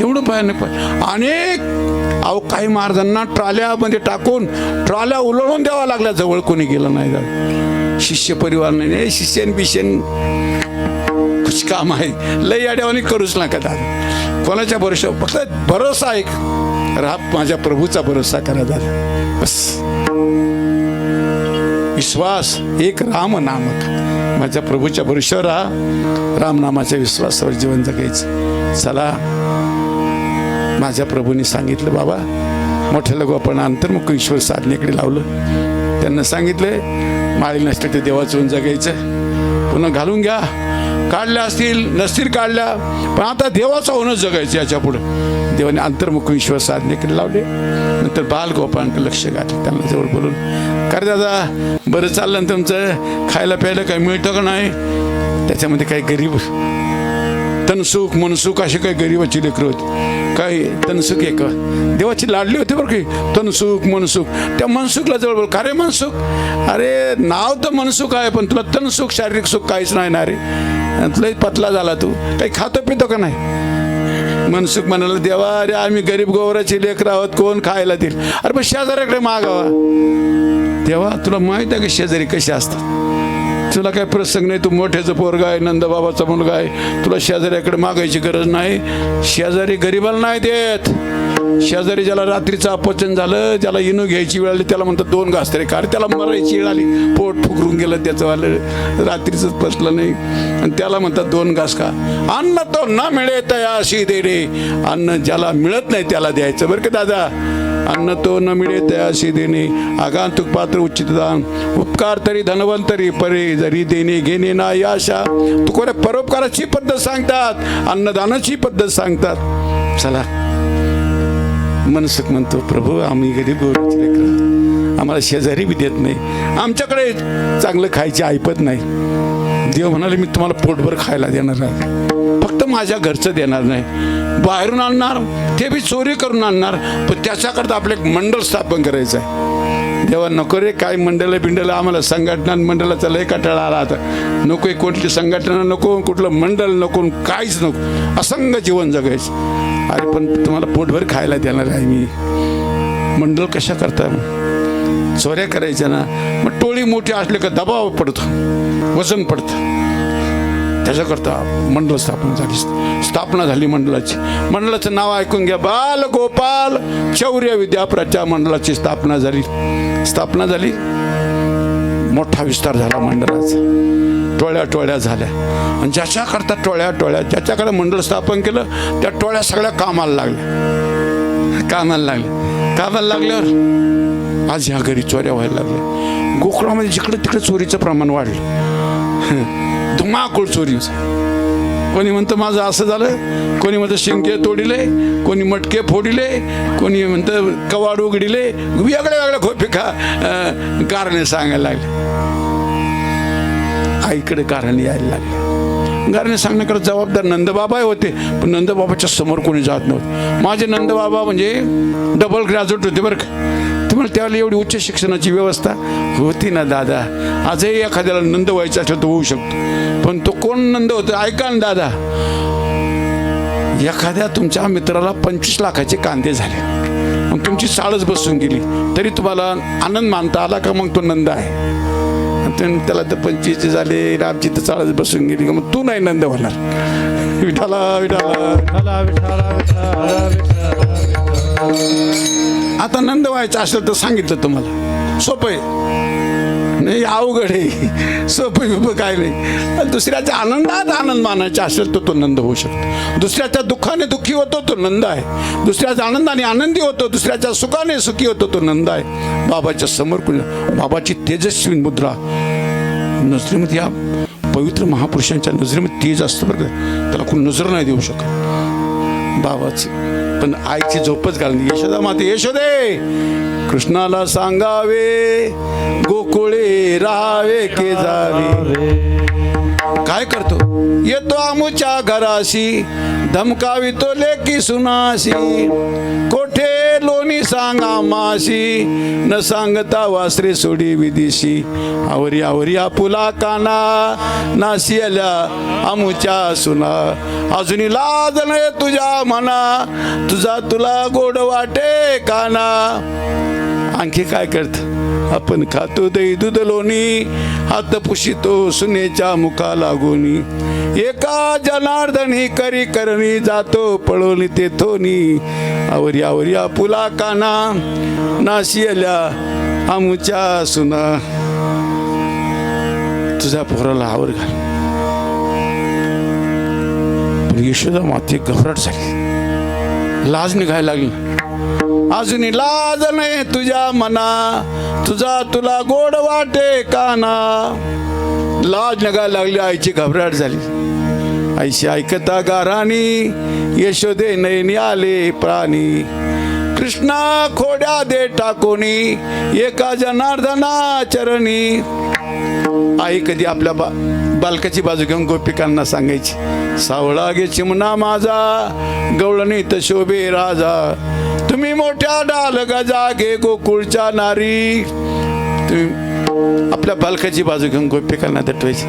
एवढं भयानक. अनेक काही महाराजांना ट्रॉल्यामध्ये टाकून ट्रॉल्या उलळून द्यावा लागल्या, जवळ कोणी गेलं नाही. जाऊ शिष्य परिवार नाही. शिष्यन बिष्यन कुछ काम आहे. लई अड्यावानी करूच नका दादा. कोणाच्या भरोशावर फक्त भरोसा ऐक राहा. माझ्या प्रभूचा भरोसा करा दादा. बस विश्वास एक राम नामक. माझ्या प्रभूच्या भरोशावर राहा. रामनामाच्या विश्वासावर जीवन जगायचं. चला माझ्या प्रभूंनी सांगितलं, बाबा मोठ्या गोपाळानं अंतर्मुख ईश्वर साधनेकडे लावलं. त्यांना सांगितलं माळी नसते ते देवाचं होऊन जगायचं, पुन्हा घालून घ्या. काढल्या असतील नसतील काढल्या, पण आता देवाचं होणं जगायचं. याच्या पुढं देवाने अंतर्मुख ईश्वर साधनेकडे लावले. नंतर बालगोपाळांकडे लक्ष घातलं. त्यांना जवळ बोलून, काय दादा बरं चाललं ना तुमचं, खायला प्यायला काही मिळतं का नाही? त्याच्यामध्ये काही गरीब तनसुख मनसुख अशी काही गरीबाची लेकरं होती. काही तनसुख एक देवाची लाडली होती बरं की, तनसुख मनसुख. त्या मनसुखला जवळ बोल, का रे मनसुख, अरे नाव तर मनसुख आहे पण तुला तनसुख शारीरिक सुख काहीच नाही ना रे, तुला पतला झाला, तू काही खातो पितो का नाही? मनसुख म्हणाला, देवा अरे आम्ही गरीब गोवराची लेकरं आहोत, कोण खायला देईल? अरे पण शेजाऱ्याकडे मागावा. देवा तुला माहित आहे की शेजारी कसे असतात, तुला काय प्रसंग नाही, तू मोठ्याचं पोरगा आहे, नंदबाबाचा मुलगा आहे, तुला शेजाऱ्याकडे मागायची गरज नाही. शेजारी गरीबाला नाही देत. शेजारी ज्याला रात्रीचं अपचन झालं, ज्याला इनो घ्यायची वेळ आली, त्याला म्हणतात 2 घास तरी खा. त्याला मरायची वेळ आली, पोट फुकरून गेलं त्याचं वालं, रात्रीच पचलं नाही, आणि त्याला म्हणतात 2 घास खा. अन्न तो न मिळे तयाशी दे रे, अन्न ज्याला मिळत नाही त्याला द्यायचं बरं का दादा. अन्न तो न मिळे तयाशी देणे, आगांतुक पात्र उचित दान, उपकार तरी धनवंतरी परे, जरी देणे घेणे ना आशा. तुकोरे परोपकाराची पद्धत सांगतात, अन्नदानाची पद्धत सांगतात. चला मनसुख म्हणतो, प्रभू आम्ही गरीब गोराचे लेकरं, आम्हाला शेजारी बी देत नाही, आमच्याकडे चांगलं खायची ऐपत नाही. देव म्हणाले, मी तुम्हाला पोटभर खायला देणार आहे, फक्त माझ्या घरचं देणार नाही, बाहेरून आणणार, ते बी चोरी करून आणणार, पण त्याच्याकरता आपलं एक मंडळ स्थापन करायचं आहे. देवा नको रे काय मंडळ बिंडल, आम्हाला संघटना मंडळाचा लय कटाळा आला आता, नको कोणती संघटना नको, कुठलं मंडळ नको, काहीच नको, असंग जीवन जगायचं. अरे पण तुम्हाला पोटभर खायला देणार आहे मी, मंडळ कशा करता? चोऱ्या करायच्या ना, मग टोळी मोठी असले का दबाव पडतो, वजन पडतं, त्याच्याकरता मंडळ स्थापना झाली मंडळाची. मंडळाचं नाव ऐकून घ्या, बाल गोपाल शौर्य विद्याप्रचा मंडळाची स्थापना झाली. मोठा विस्तार झाला मंडळाचा, टोळ्या झाल्या, आणि ज्याच्याकरता टोळ्या ज्याच्याकडे मंडळ स्थापन केलं त्या टोळ्या सगळ्या कामाला लागल्यावर आज ह्या घरी चोऱ्या व्हायला लागल्या. गोकुळामध्ये जिकडे तिकडे चोरीचं प्रमाण वाढलं, धुमाकूळ चोरी. कोणी म्हणतं माझं असं झालं, कोणी म्हणतं शिंके तोडिले, कोणी मटके फोडिले, कोणी म्हणतं कवाड उघडिले, वेगळ्या खोपिका कारणे सांगायला लागले. आईकडे कारण यायला लागले. गारणे सांगण्याकडे जबाबदार नंदबाबा होते, पण नंदबाबाच्या समोर कोणी जात नव्हते. माझे नंदबाबा म्हणजे डबल ग्रॅज्युएट होते बरं का. तुम्हाला त्यावेळेला एवढी उच्च शिक्षणाची व्यवस्था होती ना दादा. आजही एखाद्याला नंद व्हायचं असेल तर होऊ शकतो, पण तो कोण नंद होतं ऐका ना दादा. एखाद्या तुमच्या मित्राला 25 लाखाचे कांदे झाले, मग तुमची साळच बसून गेली, तरी तुम्हाला आनंद मानता आला का? मग तो नंद आहे. त्याला तर 25 झाले, रामची तर चाळच बसून गेली, मग तू नाही नंद होणार. विठाला विठाला आता नंद व्हायचं असेल तर सांगितलं तुम्हाला, सोपं आहे नाही, अवघड आहे, सोपं काय नाही. दुसऱ्याच्या आनंदात आनंद मानायचा असेल तर तो नंद होऊ शकतो. दुसऱ्याच्या दुःखाने दुःखी होतो तो नंद आहे. दुसऱ्याच्या आनंदाने आनंदी होतो, दुसऱ्याच्या सुखाने सुखी होतो तो नंद आहे. बाबाच्या समोर बाबाची तेजस्वी मुद्रा नजरेमध्ये, या पवित्र महापुरुषांच्या नजरेमध्ये तेज असतं बरं का, त्याला कोण नजर नाही देऊ शकत बाबाची. पण आईची झोपच घालली. यशोदा माते यशोदे, कृष्णाला सांगावे गोकुळे राहावे के जावे. काय करतो? येतो आमुच्या घराशी, धमकावितो लेकी सुनाशी, कोठे लोणी सांगा माशी, न सांगता वासरे सोडी विदिशी. आवरी आवरी आपुला काना, नाशी आल्या आमुच्या सुना. अजूनही लाज नाही तुझ्या मना, तुझा तुला गोड वाटे काना. आणखी काय करत? आपण खातो दही दूध लोणी, हात पुशितो सुनेच्या मुखा लागोनी. एका जनार्दनी करी करणी, जातो पळोनी ते थोनी. आवरी आवरी आपुला काना, नाशी आल्या आमुच्या सुना. तुझ्या पोराला आवर घाल. पण यशोदा माते घबराट झाली. लाज निघायला लागली. अजूनही लाज नाही तुझ्या मना, तुझा तुला गोड वाटे काना. लाज निघायला लागली. आईची घबराट झाली. आईशी ऐकता गाराणी, यशोदे नयनी आले प्राणी. कृष्णा खोड्या दे टाकोनी, एका जनार्दना चरणी. आई कधी आपल्या बालकाची बाजू घेऊन गोपिकांना सांगायची, सावळा गे चिमणा माझा, गवळणीत शोभे राजा. तुम्ही मोठ्या डाल गजा घे गोकुळच्या नारी. तुम्ही आपल्या बालकाची बाजू घेऊन गोपिकांना दटवायची.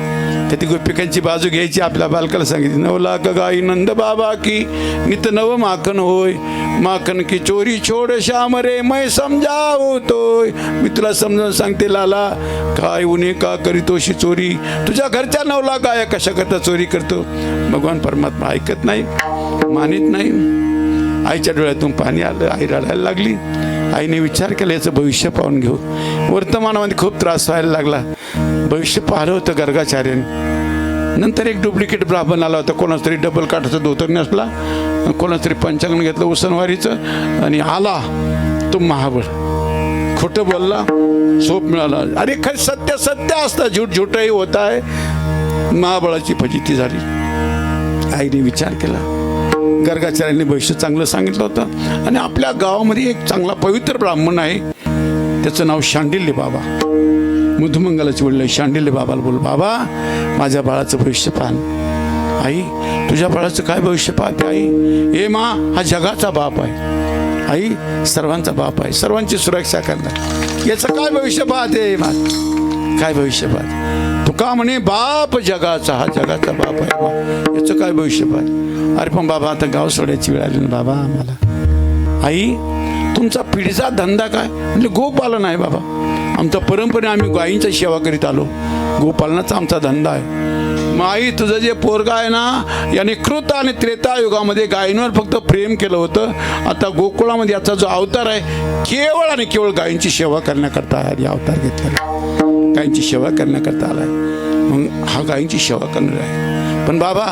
तर ती गोपिकांची बाजू घ्यायची. आपल्या बालकाला सांगितली, 9 लाख गाई नंद बाबा की, नित नव माखन होय. माखन की चोरी छोड श्याम रे, मै समजावतोय. मी तुला समजावून सांगते लाला, काय उन्हे का करीतोशी चोरी. तुझ्या घरच्या 9 लाख गाया कशा करता चोरी करतो. भगवान परमात्मा ऐकत नाही, मानित नाही. आईच्या डोळ्यातून पाणी आलं. आई रडायला लागली. आईने विचार केला, याचं भविष्य पाहून घेऊ. वर्तमानामध्ये खूप त्रास व्हायला लागला. भविष्य पाहिलं होतं गर्गाचार्याने. नंतर एक डुप्लिकेट ब्राह्मण आला होता. कोणाच तरी डबल काठाचा धोतर नेसला, कोणाच तरी पंचांगण घेतलं उसनवारीचं, आणि आला तो महाबळ. खोटं बोलला, सोप मिळाला. अरे खरं सत्य सत्य असतं, झूट झूटही होत आहे. महाबळाची फजिती झाली. आईने विचार केला, गर्गाचार्यांनी भविष्य चांगलं सांगितलं होतं. आणि आपल्या गावामध्ये एक चांगला पवित्र ब्राह्मण आहे, त्याचं नाव शांडिल्य बाबा. मधुमंगलाचे वडील शांडिल्य बाबाला बोल, बाबा माझ्या बाळाचं भविष्य पाहन. आई तुझ्या बाळाचं काय भविष्य पाहते. आई हे मा हा जगाचा बाप आहे. आई सर्वांचा बाप आहे, सर्वांची सुरक्षा करणार. याचं काय भविष्य पाहते. मा काय भविष्य पाहते. तुका म्हणे बाप जगाचा, हा जगाचा बाप आहे. याचं काय भविष्य पाहते. अरे पण बाबा आता गाव सोडायची वेळ आली ना बाबा आम्हाला. आई तुमचा पिढीचा धंदा काय. म्हणजे गोपालन आहे बाबा. आमच्या परंपरेने आम्ही गायींची सेवा करीत आलो. गोपालनाचा आमचा धंदा आहे. मग आई तुझं जे पोरगा आहे ना, याने कृत आणि त्रेता युगामध्ये गायींवर फक्त प्रेम केलं होतं. आता गोकुळामध्ये याचा जो अवतार आहे, केवळ आणि केवळ गायींची सेवा करण्याकरता अवतार घेतलेला. गायींची सेवा करण्याकरता आलाय. मग हा गायींची सेवा करणार आहे. पण बाबा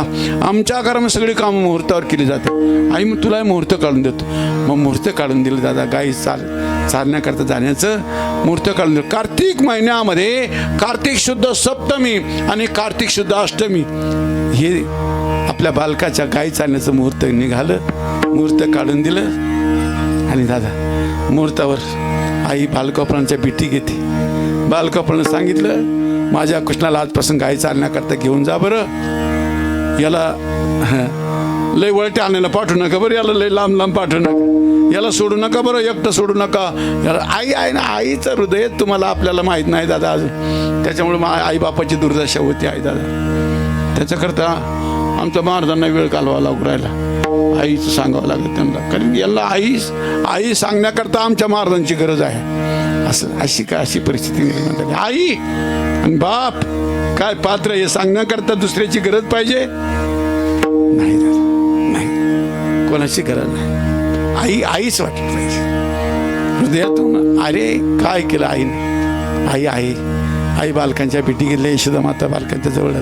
आमच्या घरामध्ये सगळी कामं मुहूर्तावर केली जाते. आई मग तुला मुहूर्त काढून देतो. मग मुहूर्त काढून दिलं दादा. गाई चालण्याकरता जाण्याचं मुहूर्त काढून दिलं. कार्तिक महिन्यामध्ये कार्तिक शुद्ध सप्तमी आणि कार्तिक शुद्ध अष्टमी हे आपल्या बालकाच्या गाई चालण्याचं मुहूर्त निघालं. मुहूर्त काढून दिलं. आणि दादा मुहूर्तावर आई बालकोपरांच्या बिटी घेते. बालकोपरानं सांगितलं, माझ्या कृष्णाला आजपासून गाई चालण्याकरता घेऊन जा बरं. याला लय वळटे आणायला पाठवू नका बरं. याला लय लांब लांब पाठवू नका. याला सोडू नका बरं, एकटं सोडू नका. याला आई आहे ना, आईचं हृदय तुम्हाला आपल्याला माहीत नाही दादा अजून. त्याच्यामुळे आई बापाची दुर्दशा होती आहे दादा. त्याच्याकरता आमच्या महाराजांना वेळ घालवा लागू राहिला. आईचं सांगावं लागतं त्यांना, कारण याला आई सांगण्याकरता आमच्या महाराजांची गरज आहे. असं अशी परिस्थिती निर्माण झाली. आई आणि बाप काय पात्र हे सांगण्याकरता दुसऱ्याची गरज पाहिजे नाही. नाही कोणाची गरज नाही. आईच वाटली पाहिजे हृदयातून. अरे काय केलं आईने. आई बालकांच्या भेटी गेल्या. यशोदा माता बालकांच्या जवळ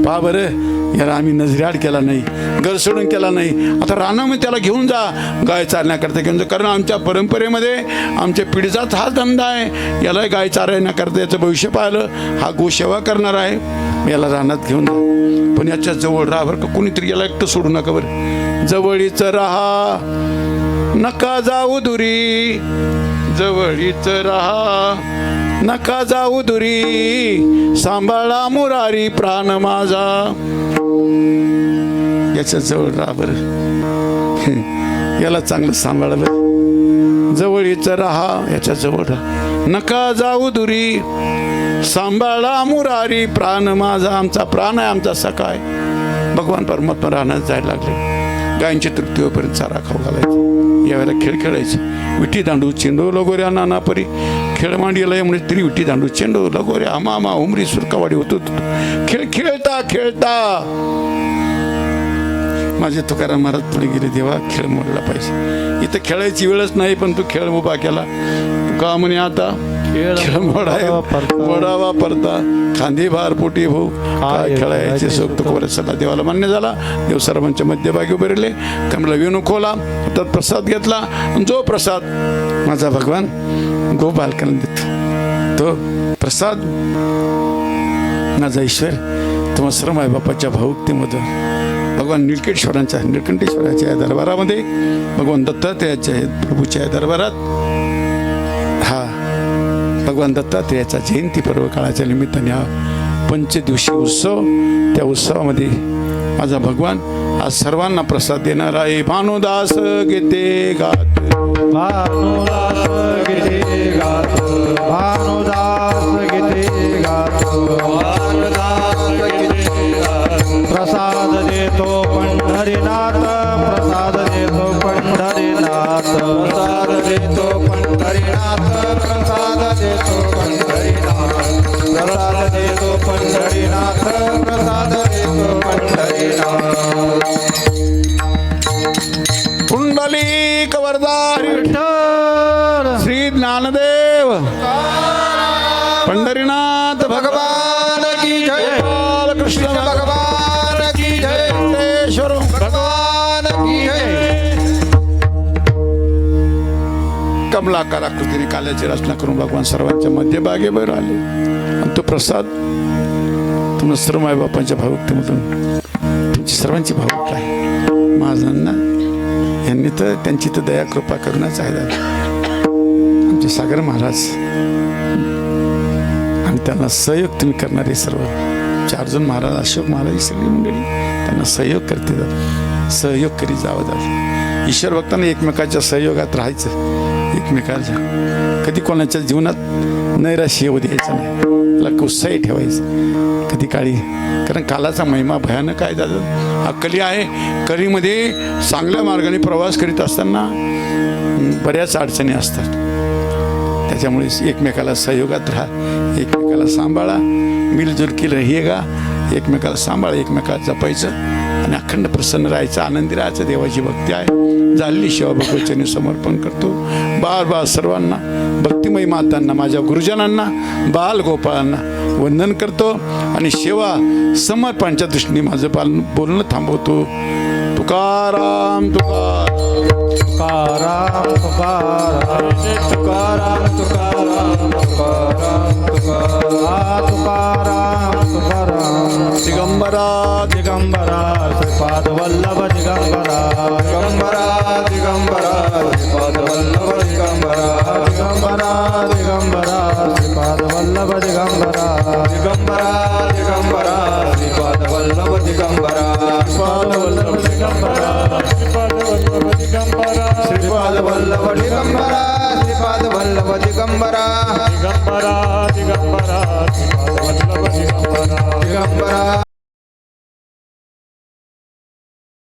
पहा बरं. याला आम्ही नजरेआड केला नाही, घर सोडून केला नाही. आता रानामध्ये त्याला घेऊन जा, गाय चालण्याकरता घेऊन जा. कारण आमच्या परंपरेमध्ये आमच्या पिढीचाच हा धंदा आहे. याला गाय चालण्याकरता याचं भविष्य पाहिलं. हा गोसेवा करणार आहे. याला रानात घेऊन जा, पण याच्या जवळ राहा बरं का. कोणीतरी याला एकटं सोडू नका बरं. जवळीच राहा, नका जाऊ दुरी. जवळीच राहा, नका जाऊ दुरी. सांभाळा मुरारी प्राण माझा. याच्या जवळ राहा बरं. याला चांगलं सांभाळा बरं. जवळीच राहा, याच्या जवळ राहा, नका जाऊ दुरी. सांभाळा मुरारी प्राण माझा. आमचा प्राण आहे, आमचा सखा आहे. भगवान परमात्मा राहण्यात जायला लागले. गायींची तृप्ती होईपर्यंत चारा खाऊ घालायचं. यावेळेला खेळ खेळायचे. विठी दांडू चेंडू लगोऱ्या नाना परी. खेळ मांडीला यामुळे तरी विठी दांडू चेंडू लगोऱ्या मामा उमरी सुरकावाडी होत. खेळ खेळता खेळता माझे तुकाराम महाराज पुढे गेले. देवा खेळ मोडला पाहिजे. इथं खेळायची वेळच नाही, पण तू खेळ उभा केला. का म्हणे आता खेळ मोडावा परता खांदी भार पोटी भाऊ काय खेळायचे सोक्त कोरसला देवाला मान्य झाला. देव सर्वांच्या मध्यभागी उभे राहिले. कमला विणू खोला हातात प्रसाद घेतला. जो प्रसाद माझा भगवान गोपालकांना देतो तो प्रसाद माझा ईश्वर तुम्हा सर्व मायबापाच्या भावुकतेमधून भगवान निळकंठेश्वराच्या दरबारामध्ये भगवान दत्तात्रेयाच्या प्रभूच्या दरबारात हा भगवान दत्तात्रेयाचा जयंती पर्व काळाच्या निमित्ताने हा पंचदिवसीय उत्सव. त्या उत्सवामध्ये माझा भगवान आज सर्वांना प्रसाद देणार आहे. भानुदास गीते गात भानुदास गीते गातो भानुदास गीते गातो प्रसाद देतो पंढरीनाथ प्रसाद देतो पंढरीनाथ प्रसाद देतो पंढरीनाथ प्रसाद देतो पंढरीनाथ प्रसाद देतो पंढरीनाथ प्रसाद देतो पंढरीनाथ. पुंडलिक वरदारी विठ्ठल श्री ज्ञानदेव पंढरीनाथ भगवान की जय कृष्ण भगवान की जय वेंकटेश्वर भगवान की जय. कमलाकार आकृतीने काल्याची रचना करून भगवान सर्वांच्या मध्यभागी वर आले. आणि तो प्रसाद तुम्ही सर्व मायबापांच्या भावुकतेमधून तुमची सर्वांची भावुकता आहे. महाराजांना यांनी तर त्यांची तर दया कृपा करूनच आहे दादा. आमचे सागर महाराज आणि त्यांना सहयोग तुम्ही करणारे सर्व 4 जण महाराज अशोक महाराज ही सगळी मंडळी त्यांना सहयोग करते जात सहयोग करीत जावं जात. ईश्वर भक्तांना एकमेकाच्या सहयोगात राहायचं. एकमेकाच्या कधी कोणाच्या जीवनात नैराश्य येऊ द्यायचं नाही. त्याला उत्साही ठेवायचं कधी काळी. कारण कालाचा महिमा भयानक आहे दादा. हा कली आहे. कलीमध्ये चांगल्या मार्गाने प्रवास करीत असताना बऱ्याच अडचणी असतात. त्याच्यामुळे एकमेकाला सहयोगात राहा. एकमेकाला सांभाळा. मिलजुल रहिएगा. एकमेकाला सांभाळा. एकमेकाला जपायचं आणि अखंड प्रसन्न राहायचं. आनंदी राहायचं. देवाची भक्ती आहे. झालेली सेवा भगवचनी समर्पण करतो. बार सर्वांना भक्तिमयी मातांना माझ्या गुरुजनांना बाल गोपाळांना वंदन करतो आणि सेवा समर्पणाच्या दृष्टीने माझं बोलणं थांबवतो. तुकाराम तुकाराम तुकाराम तुकाराम तुकाराम तुकाराम तुकाराम तुकाराम तुकाराम दिगंबरा दिगंबरा श्रीपाद वल्लभ दिगंबरा दिगंबरा दिगंबरा श्रीपाद वल्लभ दिगंबरा दिगंबरा दिगंबरा श्रीपाद वल्लभ दिगंबरा दिगंबरा दिगंबरा श्रीपाद वल्लभ दिगंबरा श्रीपाद वल्लभ दिगंबरा श्रीपाद वल्लभ दिगंबरा श्रीपाद वल्लभ दिगंबरा श्रीपाद वल्लभ दिगंबरा दिगंबरा दिगंबरा श्रीपाद वल्लभ दिगंबरा दिगंबरा